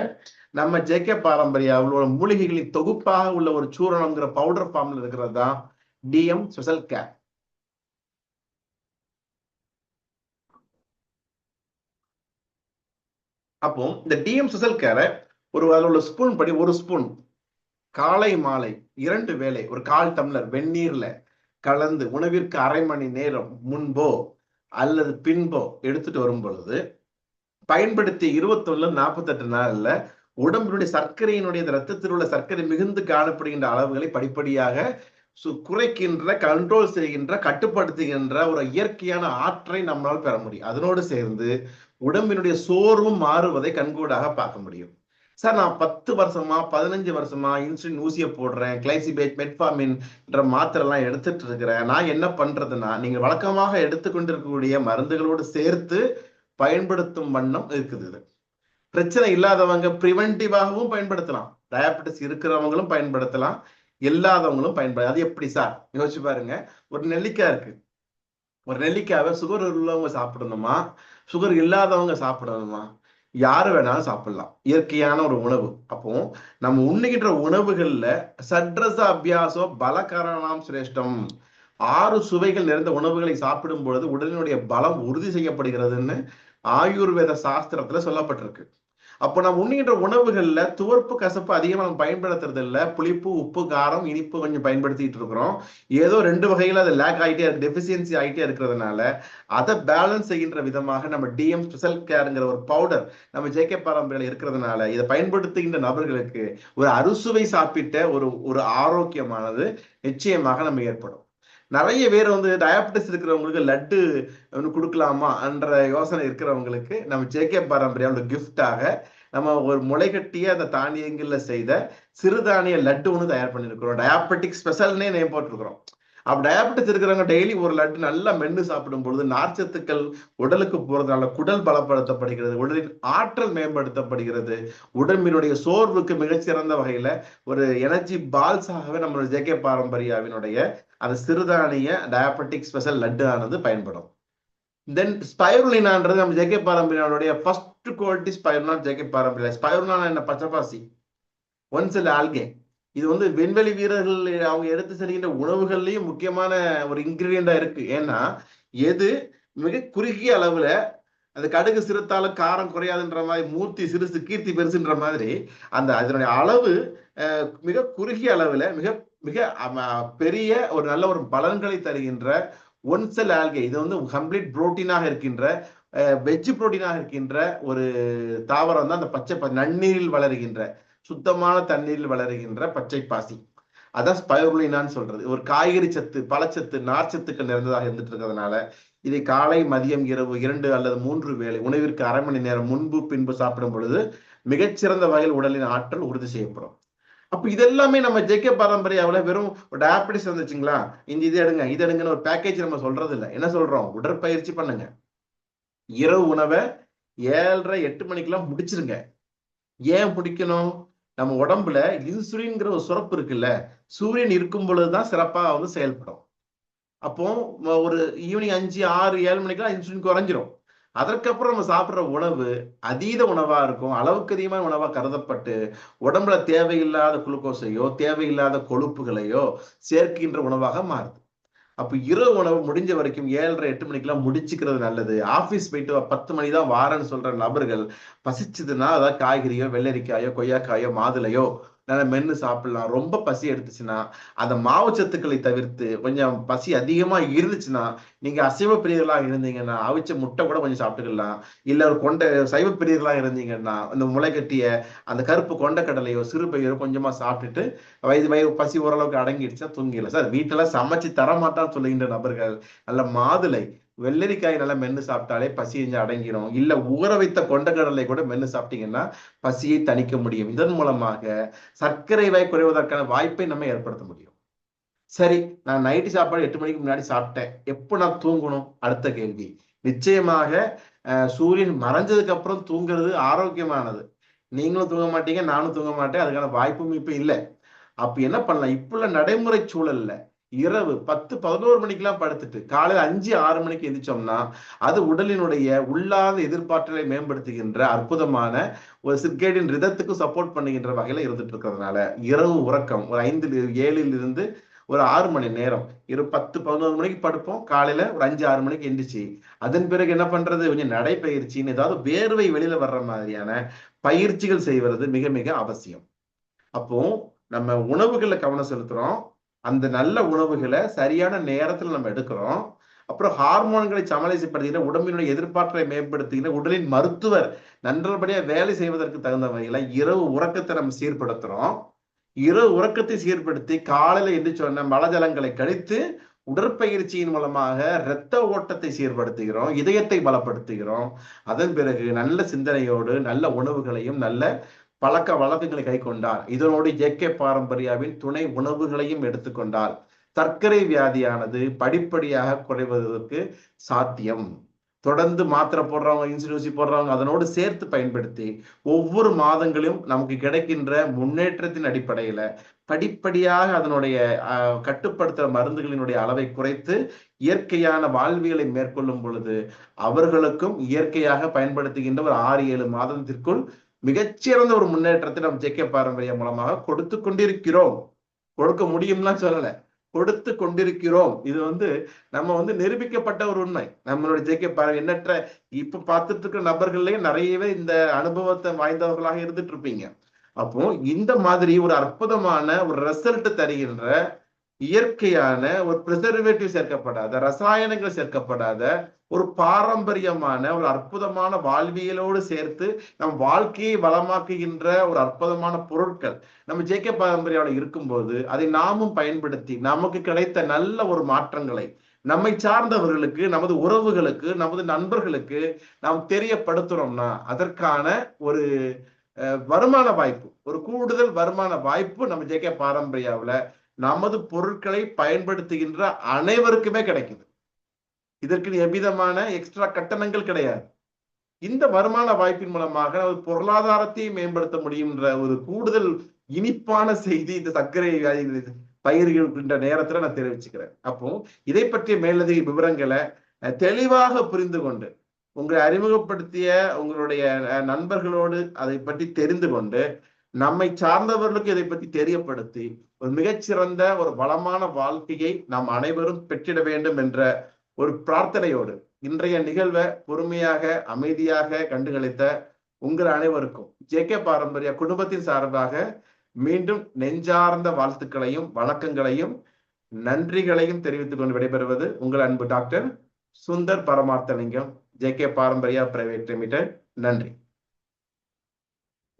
நம்ம ஜேகே பாரம்பரியாவில் மூலிகைகளின் தொகுப்பாக உள்ள ஒரு சூரணம்ங்கிற பவுடர் ஃபார்ம்ல இருக்கிறது தான் டிஎம் ஸ்பெஷல் கேர். அப்போ இந்த டிஎம் ஸ்பெஷல் கேரை அதில் உள்ள ஸ்பூன் படி ஒரு ஸ்பூன் காலை மாலை 2 வேளை ஒரு 1/4 டம்ளர் வெந்நீர்ல கலந்து உணவிற்கு அரை மணி நேரம் முன்போ அல்லது பின்போ எடுத்துட்டு வரும் பொழுது பயன்படுத்தி 21-48 நாள்ல உடம்பினுடைய சர்க்கரையினுடைய ரத்தத்தில் உள்ள சர்க்கரை மிகுந்து காணப்படுகின்ற அளவுகளை படிப்படியாக குறைக்கின்ற, கண்ட்ரோல் செய்கின்ற, கட்டுப்படுத்துகின்ற ஒரு இயற்கையான ஆற்றலை நம்மளால் பெற முடியும். அதனோடு சேர்ந்து உடம்பினுடைய சோர்வும் மாறுவதை கண்கூடாக பார்க்க முடியும். சார் நான் 10 வருஷமா 15 வருஷமா இன்சுலின் ஊசியை போடுறேன், கிளைசிபேட் மெட்ஃபார்மின்ற மாத்திரை எல்லாம் எடுத்துட்டு இருக்கிறேன். நான் என்ன பண்றதுன்னா, நீங்க வழக்கமாக எடுத்துக்கொண்டிருக்கக்கூடிய மருந்துகளோடு சேர்த்து பயன்படுத்தும் வண்ணம் இருக்குது இது. பிரச்சனை இல்லாதவங்க பிரிவென்டிவாகவும் பயன்படுத்தலாம். டயாபெட்டிஸ் இருக்கிறவங்களும் பயன்படுத்தலாம், இல்லாதவங்களும் அது எப்படி சார்? யோசிச்சு பாருங்க. ஒரு நெல்லிக்காய் இருக்கு. ஒரு நெல்லிக்காவை சுகர் உள்ளவங்க சாப்பிடணுமா, சுகர் இல்லாதவங்க சாப்பிடணுமா? யாரு வேணாலும் சாப்பிடலாம். இயற்கையான ஒரு உணவு. அப்போ நம்ம உண்ணுகின்ற உணவுகள்ல சட்ரச அபியாசோ பலகரணாம் சிரேஷ்டம். 6 சுவைகள் நிறைந்த உணவுகளை சாப்பிடும் பொழுது உடலினுடைய பலம் உறுதி செய்யப்படுகிறதுன்னு ஆயுர்வேத சாஸ்திரத்துல சொல்லப்பட்டிருக்கு. அப்போ நம்ம உண்ணுகின்ற உணவுகள்ல துவர்ப்பு கசப்பு அதிகமா நம்ம பயன்படுத்துறது இல்ல. புளிப்பு, உப்பு, காரம், இனிப்பு கொஞ்சம் பயன்படுத்திட்டு இருக்கிறோம். ஏதோ 2 வகையில அது லேக் ஆகிட்டே இருக்கு, டெபிசியன்சி ஆகிட்டே இருக்கிறதுனால அதை பேலன்ஸ் செய்கின்ற விதமாக நம்ம டிஎம் ஸ்பெஷல் கேர்ங்கிற ஒரு பவுடர் நம்ம ஜேகே பாரம்பரியம் இருக்கிறதுனால இதை பயன்படுத்துகின்ற நபர்களுக்கு ஒரு அறுசுவை சாப்பிட்ட ஒரு ஒரு ஆரோக்கியமானது நிச்சயமாக நம்ம ஏற்படும். நிறைய பேர் வந்து டயாபெட்டிஸ் இருக்கிறவங்களுக்கு லட்டு கொடுக்கலாமா என்ற யோசனை இருக்கிறவங்களுக்கு நம்ம ஜேகே பாரம்பரியம் கிஃப்டாக நம்ம ஒரு முளைகட்டிய அந்த தானியங்கள்ல செய்த சிறுதானிய லட்டு ஒன்று தயார் பண்ணிருக்கிறோம். டயாபெட்டிக் ஸ்பெஷல்னே நேம் போட்டிருக்கிறோம். அப்ப டயாபெட்டிஸ் இருக்கிறவங்க டெய்லி ஒரு லட்டு நல்லா மென்னு சாப்பிடும் பொழுது நார்ச்சத்துக்கள் உடலுக்கு போறதுனால குடல் பலப்படுத்தப்படுகிறது, உடலின் ஆற்றல் மேம்படுத்தப்படுகிறது, உடம்பினுடைய சோர்வுக்கு மிகச்சிறந்த வகையில ஒரு எனர்ஜி பால்ஸாகவே நம்மளுடைய ஜேகே பாரம்பரியாவினுடைய அந்த சிறுதானிய டயாபெட்டிக் ஸ்பெஷல் லட்டு ஆனது பயன்படும். தென் ஸ்பைருலினான்றது நம்ம ஜேகே பாரம்பரியாவுடைய first quality spirulina JK Parambariya. Spirulina என்ன? பச்சைப்பாசி, ஒன்செல் ஆல்கே. இது வந்து விண்வெளி வீரர்கள் அவங்க எடுத்து செல்கின்ற உணவுகள்லயும் முக்கியமான ஒரு இன்கிரீடியண்டா இருக்கு. ஏன்னா எது மிக குறுகிய அளவுல அந்த கடுகு சிறுத்தாலும் காரம் குறையாதுன்ற மாதிரி, மூர்த்தி சிறுசு கீர்த்தி பெருசுன்ற மாதிரி அந்த அதனுடைய அளவு மிக குறுகிய அளவுல மிக மிக பெரிய ஒரு நல்ல ஒரு பலன்களை தருகின்ற ஒன்செல் ஆல்கே. இது வந்து கம்ப்ளீட் புரோட்டீனாக இருக்கின்ற வெஜ் புரோட்டீனாக இருக்கின்ற ஒரு தாவரம் தான் அந்த பச்சை நன்னீரில் வளருகின்ற சுத்தமான தண்ணீரில் வளருகின்ற பச்சை பாசி. அதான் ஸ்பைருலினான்னு சொல்றது. ஒரு காய்கறி சத்து, பழச்சத்து, நார்ச்சத்துக்கள் நிறைந்ததாக இருந்துட்டு இருக்கிறதுனால இதை காலை, மதியம், இரவு 2 அல்லது 3 வேளை உணவிற்கு அரை மணி நேரம் முன்பு பின்பு சாப்பிடும் பொழுது மிகச்சிறந்த வகையில் உடலின் ஆற்றல் உறுதி செய்யப்படும். அப்ப இதெல்லாமே நம்ம ஜேகே பாரம்பரியாவில் வெறும் டயாபெட்டிஸ் வந்துச்சுங்களா, இந்த இது எடுங்க இது எடுங்கன்னு ஒரு பேக்கேஜ் நம்ம சொல்றது இல்லை. என்ன சொல்றோம்? உடற்பயிற்சி பண்ணுங்க, இரவு உணவை 7:30 8 மணிக்கெல்லாம் முடிச்சிருங்க. ஏன் முடிக்கணும்? நம்ம உடம்புல இன்சுலின்ங்கிற ஒரு சுரப்பு இருக்குல்ல, சூரியன் இருக்கும் பொழுதுதான் சிறப்பா வந்து செயல்படும். அப்போ ஒரு ஈவினிங் 5 6 7 மணிக்கெல்லாம் இன்சுலின் குறைஞ்சிரும். அதற்கப்புறம் நம்ம சாப்பிட்ற உணவு அதீத உணவா இருக்கும், அளவுக்கு அதிகமான உணவா கருதப்பட்டு உடம்புல தேவையில்லாத குளுக்கோஸையோ தேவையில்லாத கொழுப்புகளையோ சேர்க்கின்ற உணவாக மாறுது. அப்ப இரவு உணவு முடிஞ்ச வரைக்கும் 7:30 8 மணிக்கெல்லாம் முடிச்சுக்கிறது நல்லது. ஆபீஸ் போயிட்டு 10 மணி தான் வாரன்னு சொல்ற நபர்கள் பசிச்சதுன்னா அதாவது காய்கறியோ, வெள்ளரிக்காயோ, கொய்யாக்காயோ, மாதுளையோ நல்லா மென்னு சாப்பிடலாம். ரொம்ப பசி எடுத்துச்சுன்னா அந்த மாவு சத்துக்களை தவிர்த்து கொஞ்சம் பசி அதிகமா இருந்துச்சுன்னா நீங்க அசைவ பிரியர்களாக இருந்தீங்கன்னா அவிச்ச முட்டை கூட கொஞ்சம் சாப்பிட்டுக்கலாம். இல்ல ஒரு சைவ பிரியர்களாக இருந்தீங்கன்னா அந்த முளை கட்டிய அந்த கருப்பு கொண்ட கடலையோ சிறுபயிரோ கொஞ்சமா சாப்பிட்டுட்டு வயிறு பசி ஓரளவுக்கு அடங்கிடுச்சுன்னா தூங்கிடலாம். சார் வீட்டுல சமைச்சு தர மாட்டான்னு சொல்லுகின்ற நபர்கள் நல்ல மாதுளை, வெள்ளரிக்காய் நல்லா மென்னு சாப்பிட்டாலே பசி அடங்கிடும். இல்ல ஊற வைத்த கொண்டக்கடலை கூட மென்னு சாப்பிட்டீங்கன்னா பசியை தணிக்க முடியும். இதன் மூலமாக சர்க்கரை வாய் குறைவதற்கான வாய்ப்பை நம்ம ஏற்படுத்த முடியும். சரி, நான் நைட்டு சாப்பாடு 8 மணிக்கு முன்னாடி சாப்பிட்டேன், எப்போ நான் தூங்கணும்? அடுத்த கேள்வி. நிச்சயமாக சூரியன் மறைஞ்சதுக்கு அப்புறம் தூங்குறது ஆரோக்கியமானது. நீங்களும் தூங்க மாட்டீங்க, நானும் தூங்க மாட்டேன், அதுக்கான வாய்ப்பும் இப்ப இல்லை. அப்ப என்ன பண்ணலாம்? இப்ப உள்ள நடைமுறை சூழல்ல இரவு 10 11 மணிக்கெல்லாம் படுத்துட்டு காலையில 5 6 மணிக்கு எந்திரிச்சோம்னா அது உடலினுடைய உள்ளாத எதிர்பார்த்தலை மேம்படுத்துகின்ற அற்புதமான ஒரு சிர்கேடியன் ரிதத்துக்கு சப்போர்ட் பண்ணுகின்ற வகையில இருந்துட்டு இருக்கிறதுனால இரவு உறக்கம் ஒரு 7 இருந்து ஒரு 6 மணி நேரம், 10 11 மணிக்கு படுப்போம், காலையில ஒரு 5 6 மணிக்கு எந்திரிச்சு அதன் பிறகு என்ன பண்றது? கொஞ்சம் நடைப்பயிற்சின்னு ஏதாவது வேர்வை வெளியில வர்ற மாதிரியான பயிற்சிகள் செய்வது மிக மிக அவசியம். அப்போ நம்ம உணவுகள்ல கவனம் செலுத்துறோம், அந்த நல்ல உணவுகளை சரியான நேரத்துல நம்ம எடுக்கிறோம். அப்புறம் ஹார்மோன்களை சமநிலைப்படுத்துகிற உடம்பினுடைய எதிர்பார்ப்பை மேம்படுத்துகிற உடலின் மருத்துவர் நன்றபடியா வேலை செய்வதற்கு தகுந்த வகையில இரவு உறக்கத்தை நம்ம சீர்படுத்துறோம். இரவு உறக்கத்தை சீர்படுத்தி காலையில எந்திரிச்சோன்னா மலஜலங்களை கழித்து உடற்பயிற்சியின் மூலமாக இரத்த ஓட்டத்தை சீர்படுத்துகிறோம், இதயத்தை பலப்படுத்துகிறோம். அதன் பிறகு நல்ல சிந்தனையோடு நல்ல உணவுகளையும் நல்ல பழக்க வழக்கங்களை கை கொண்டால், இதனோடு ஜேகே பாரம்பரியாவின் துணை உணவுகளையும் எடுத்துக்கொண்டால் சர்க்கரை வியாதியானது படிப்படியாக குறைவதற்கு சாத்தியம். தொடர்ந்து மாத்திரை போடுறவங்க, இன்சுலின் ஊசி போடுறவங்க அதனோடு சேர்த்து பயன்படுத்தி ஒவ்வொரு மாதங்களும் நமக்கு கிடைக்கின்ற முன்னேற்றத்தின் அடிப்படையில படிப்படியாக அதனுடைய கட்டுப்படுத்துற மருந்துகளினுடைய அளவை குறைத்து இயற்கையான வாழ்வியலை மேற்கொள்ளும் பொழுது அவர்களுக்கும் இயற்கையாக பயன்படுத்துகின்ற ஒரு 6-7 மாதத்திற்குள் மிகச்சிறந்த ஒரு முன்னேற்றத்தை நம்ம ஜேகே பாரம்பரியம் மூலமாக கொடுத்து கொண்டிருக்கிறோம். கொடுக்க முடியும்னா சொல்லல, கொடுத்து கொண்டிருக்கிறோம். இது நம்ம நிரூபிக்கப்பட்ட ஒரு உண்மை. நம்மளுடைய ஜேகே பாரம்பரியம் எண்ணற்ற இப்ப பார்த்துட்டு இருக்கிற நபர்கள்லயே நிறையவே இந்த அனுபவத்தை வாய்ந்தவர்களாக இருந்துட்டு இருப்பீங்க. அப்போ இந்த மாதிரி ஒரு அற்புதமான ஒரு ரிசல்ட் தருகின்ற இயற்கையான ஒரு பிரிசர்வேட்டிவ் சேர்க்கப்படாத, ரசாயனங்கள் சேர்க்கப்படாத ஒரு பாரம்பரியமான ஒரு அற்புதமான வாழ்வியலோடு சேர்த்து நம் வாழ்க்கையை வளமாக்குகின்ற ஒரு அற்புதமான பொருட்கள் நம்ம ஜேகே பாரம்பரியாவில் இருக்கும்போது அதை நாமும் பயன்படுத்தி நமக்கு கிடைத்த நல்ல ஒரு மாற்றங்களை நம்மை சார்ந்தவர்களுக்கு, நமது உறவுகளுக்கு, நமது நண்பர்களுக்கு நாம் தெரியப்படுத்துறோம்னா அதற்கான ஒரு வருமான வாய்ப்பு, ஒரு கூடுதல் வருமான வாய்ப்பு நம்ம ஜேகே பாரம்பரியாவில் நமது பொருட்களை பயன்படுத்துகின்ற அனைவருக்குமே கிடைக்குது. இதற்கு எவ்விதமான எக்ஸ்ட்ரா கட்டணங்கள் கிடையாது. இந்த வருமான வாய்ப்பின் மூலமாக பொருளாதாரத்தை மேம்படுத்த முடியுன்ற ஒரு கூடுதல் இனிப்பான செய்தி இந்த சர்க்கரை பயிர்கின்ற நேரத்துல நான் தெரிவிச்சுக்கிறேன். அப்போ இதை பற்றிய மேலதிக விவரங்களை தெளிவாக புரிந்து கொண்டு உங்களை அறிமுகப்படுத்திய உங்களுடைய நண்பர்களோடு அதை பற்றி தெரிந்து கொண்டு நம்மை சார்ந்தவர்களுக்கு இதை பற்றி தெரியப்படுத்தி ஒரு மிகச்சிறந்த ஒரு வளமான வாழ்க்கையை நாம் அனைவரும் பெற்றிட வேண்டும் என்ற ஒரு பிரார்த்தனையோடு இன்றைய நிகழ்வை பொறுமையாக அமைதியாக கண்டுகளித்த உங்கள் அனைவருக்கும் ஜேகே பாரம்பரிய குடும்பத்தின் சார்பாக மீண்டும் நெஞ்சார்ந்த வாழ்த்துக்களையும் வணக்கங்களையும் நன்றிகளையும் தெரிவித்துக் கொண்டு விடைபெறுவது உங்கள் அன்பு doctor Sundar Paramarthalingam, JK Parambariya private limited. நன்றி.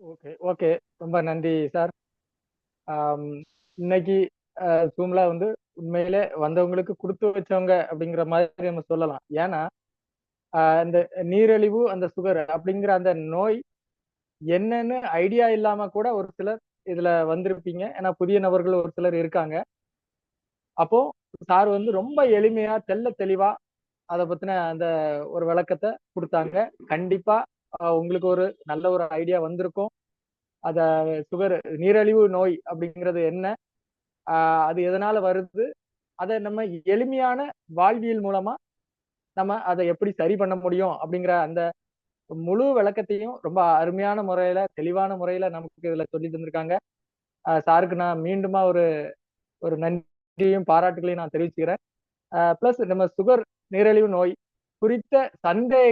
ஓகே ஓகே, ரொம்ப நன்றி சார். இன்னைக்கு ஜூம்ல உண்மையிலே வந்தவங்களுக்கு கொடுத்து வச்சவங்க அப்படிங்கிற மாதிரி நம்ம சொல்லலாம். ஏன்னா இந்த நீரிழிவு, அந்த சுகர் அப்படிங்கிற அந்த நோய் என்னன்னு ஐடியா இல்லாம கூட ஒரு சிலர் இதுல வந்திருப்பீங்க. ஏன்னா புதிய நபர்கள் ஒரு சிலர் இருக்காங்க. அப்போ சார் ரொம்ப எளிமையா தெள்ள தெளிவா அதை பத்தின அந்த ஒரு விளக்கத்தை கொடுத்தாங்க. கண்டிப்பா உங்களுக்கு ஒரு நல்ல ஒரு ஐடியா வந்திருக்கும். அத சுகர், நீரிழிவு நோய் அப்படிங்கிறது என்ன, அது எதனால வருது, அதை நம்ம எளிமையான வாழ்வியல் மூலமா நம்ம அதை எப்படி சரி பண்ண முடியும் அப்படிங்கிற அந்த முழு விளக்கத்தையும் ரொம்ப அருமையான முறையில, தெளிவான முறையில நமக்கு இதுல சொல்லி தந்திருக்காங்க. சாருக்கு நான் மீண்டுமா ஒரு ஒரு நன்றியையும் பாராட்டுகளையும் நான் தெரிவிச்சுக்கிறேன். பிளஸ் நம்ம சுகர், நீரிழிவு நோய் குறித்த சந்தேக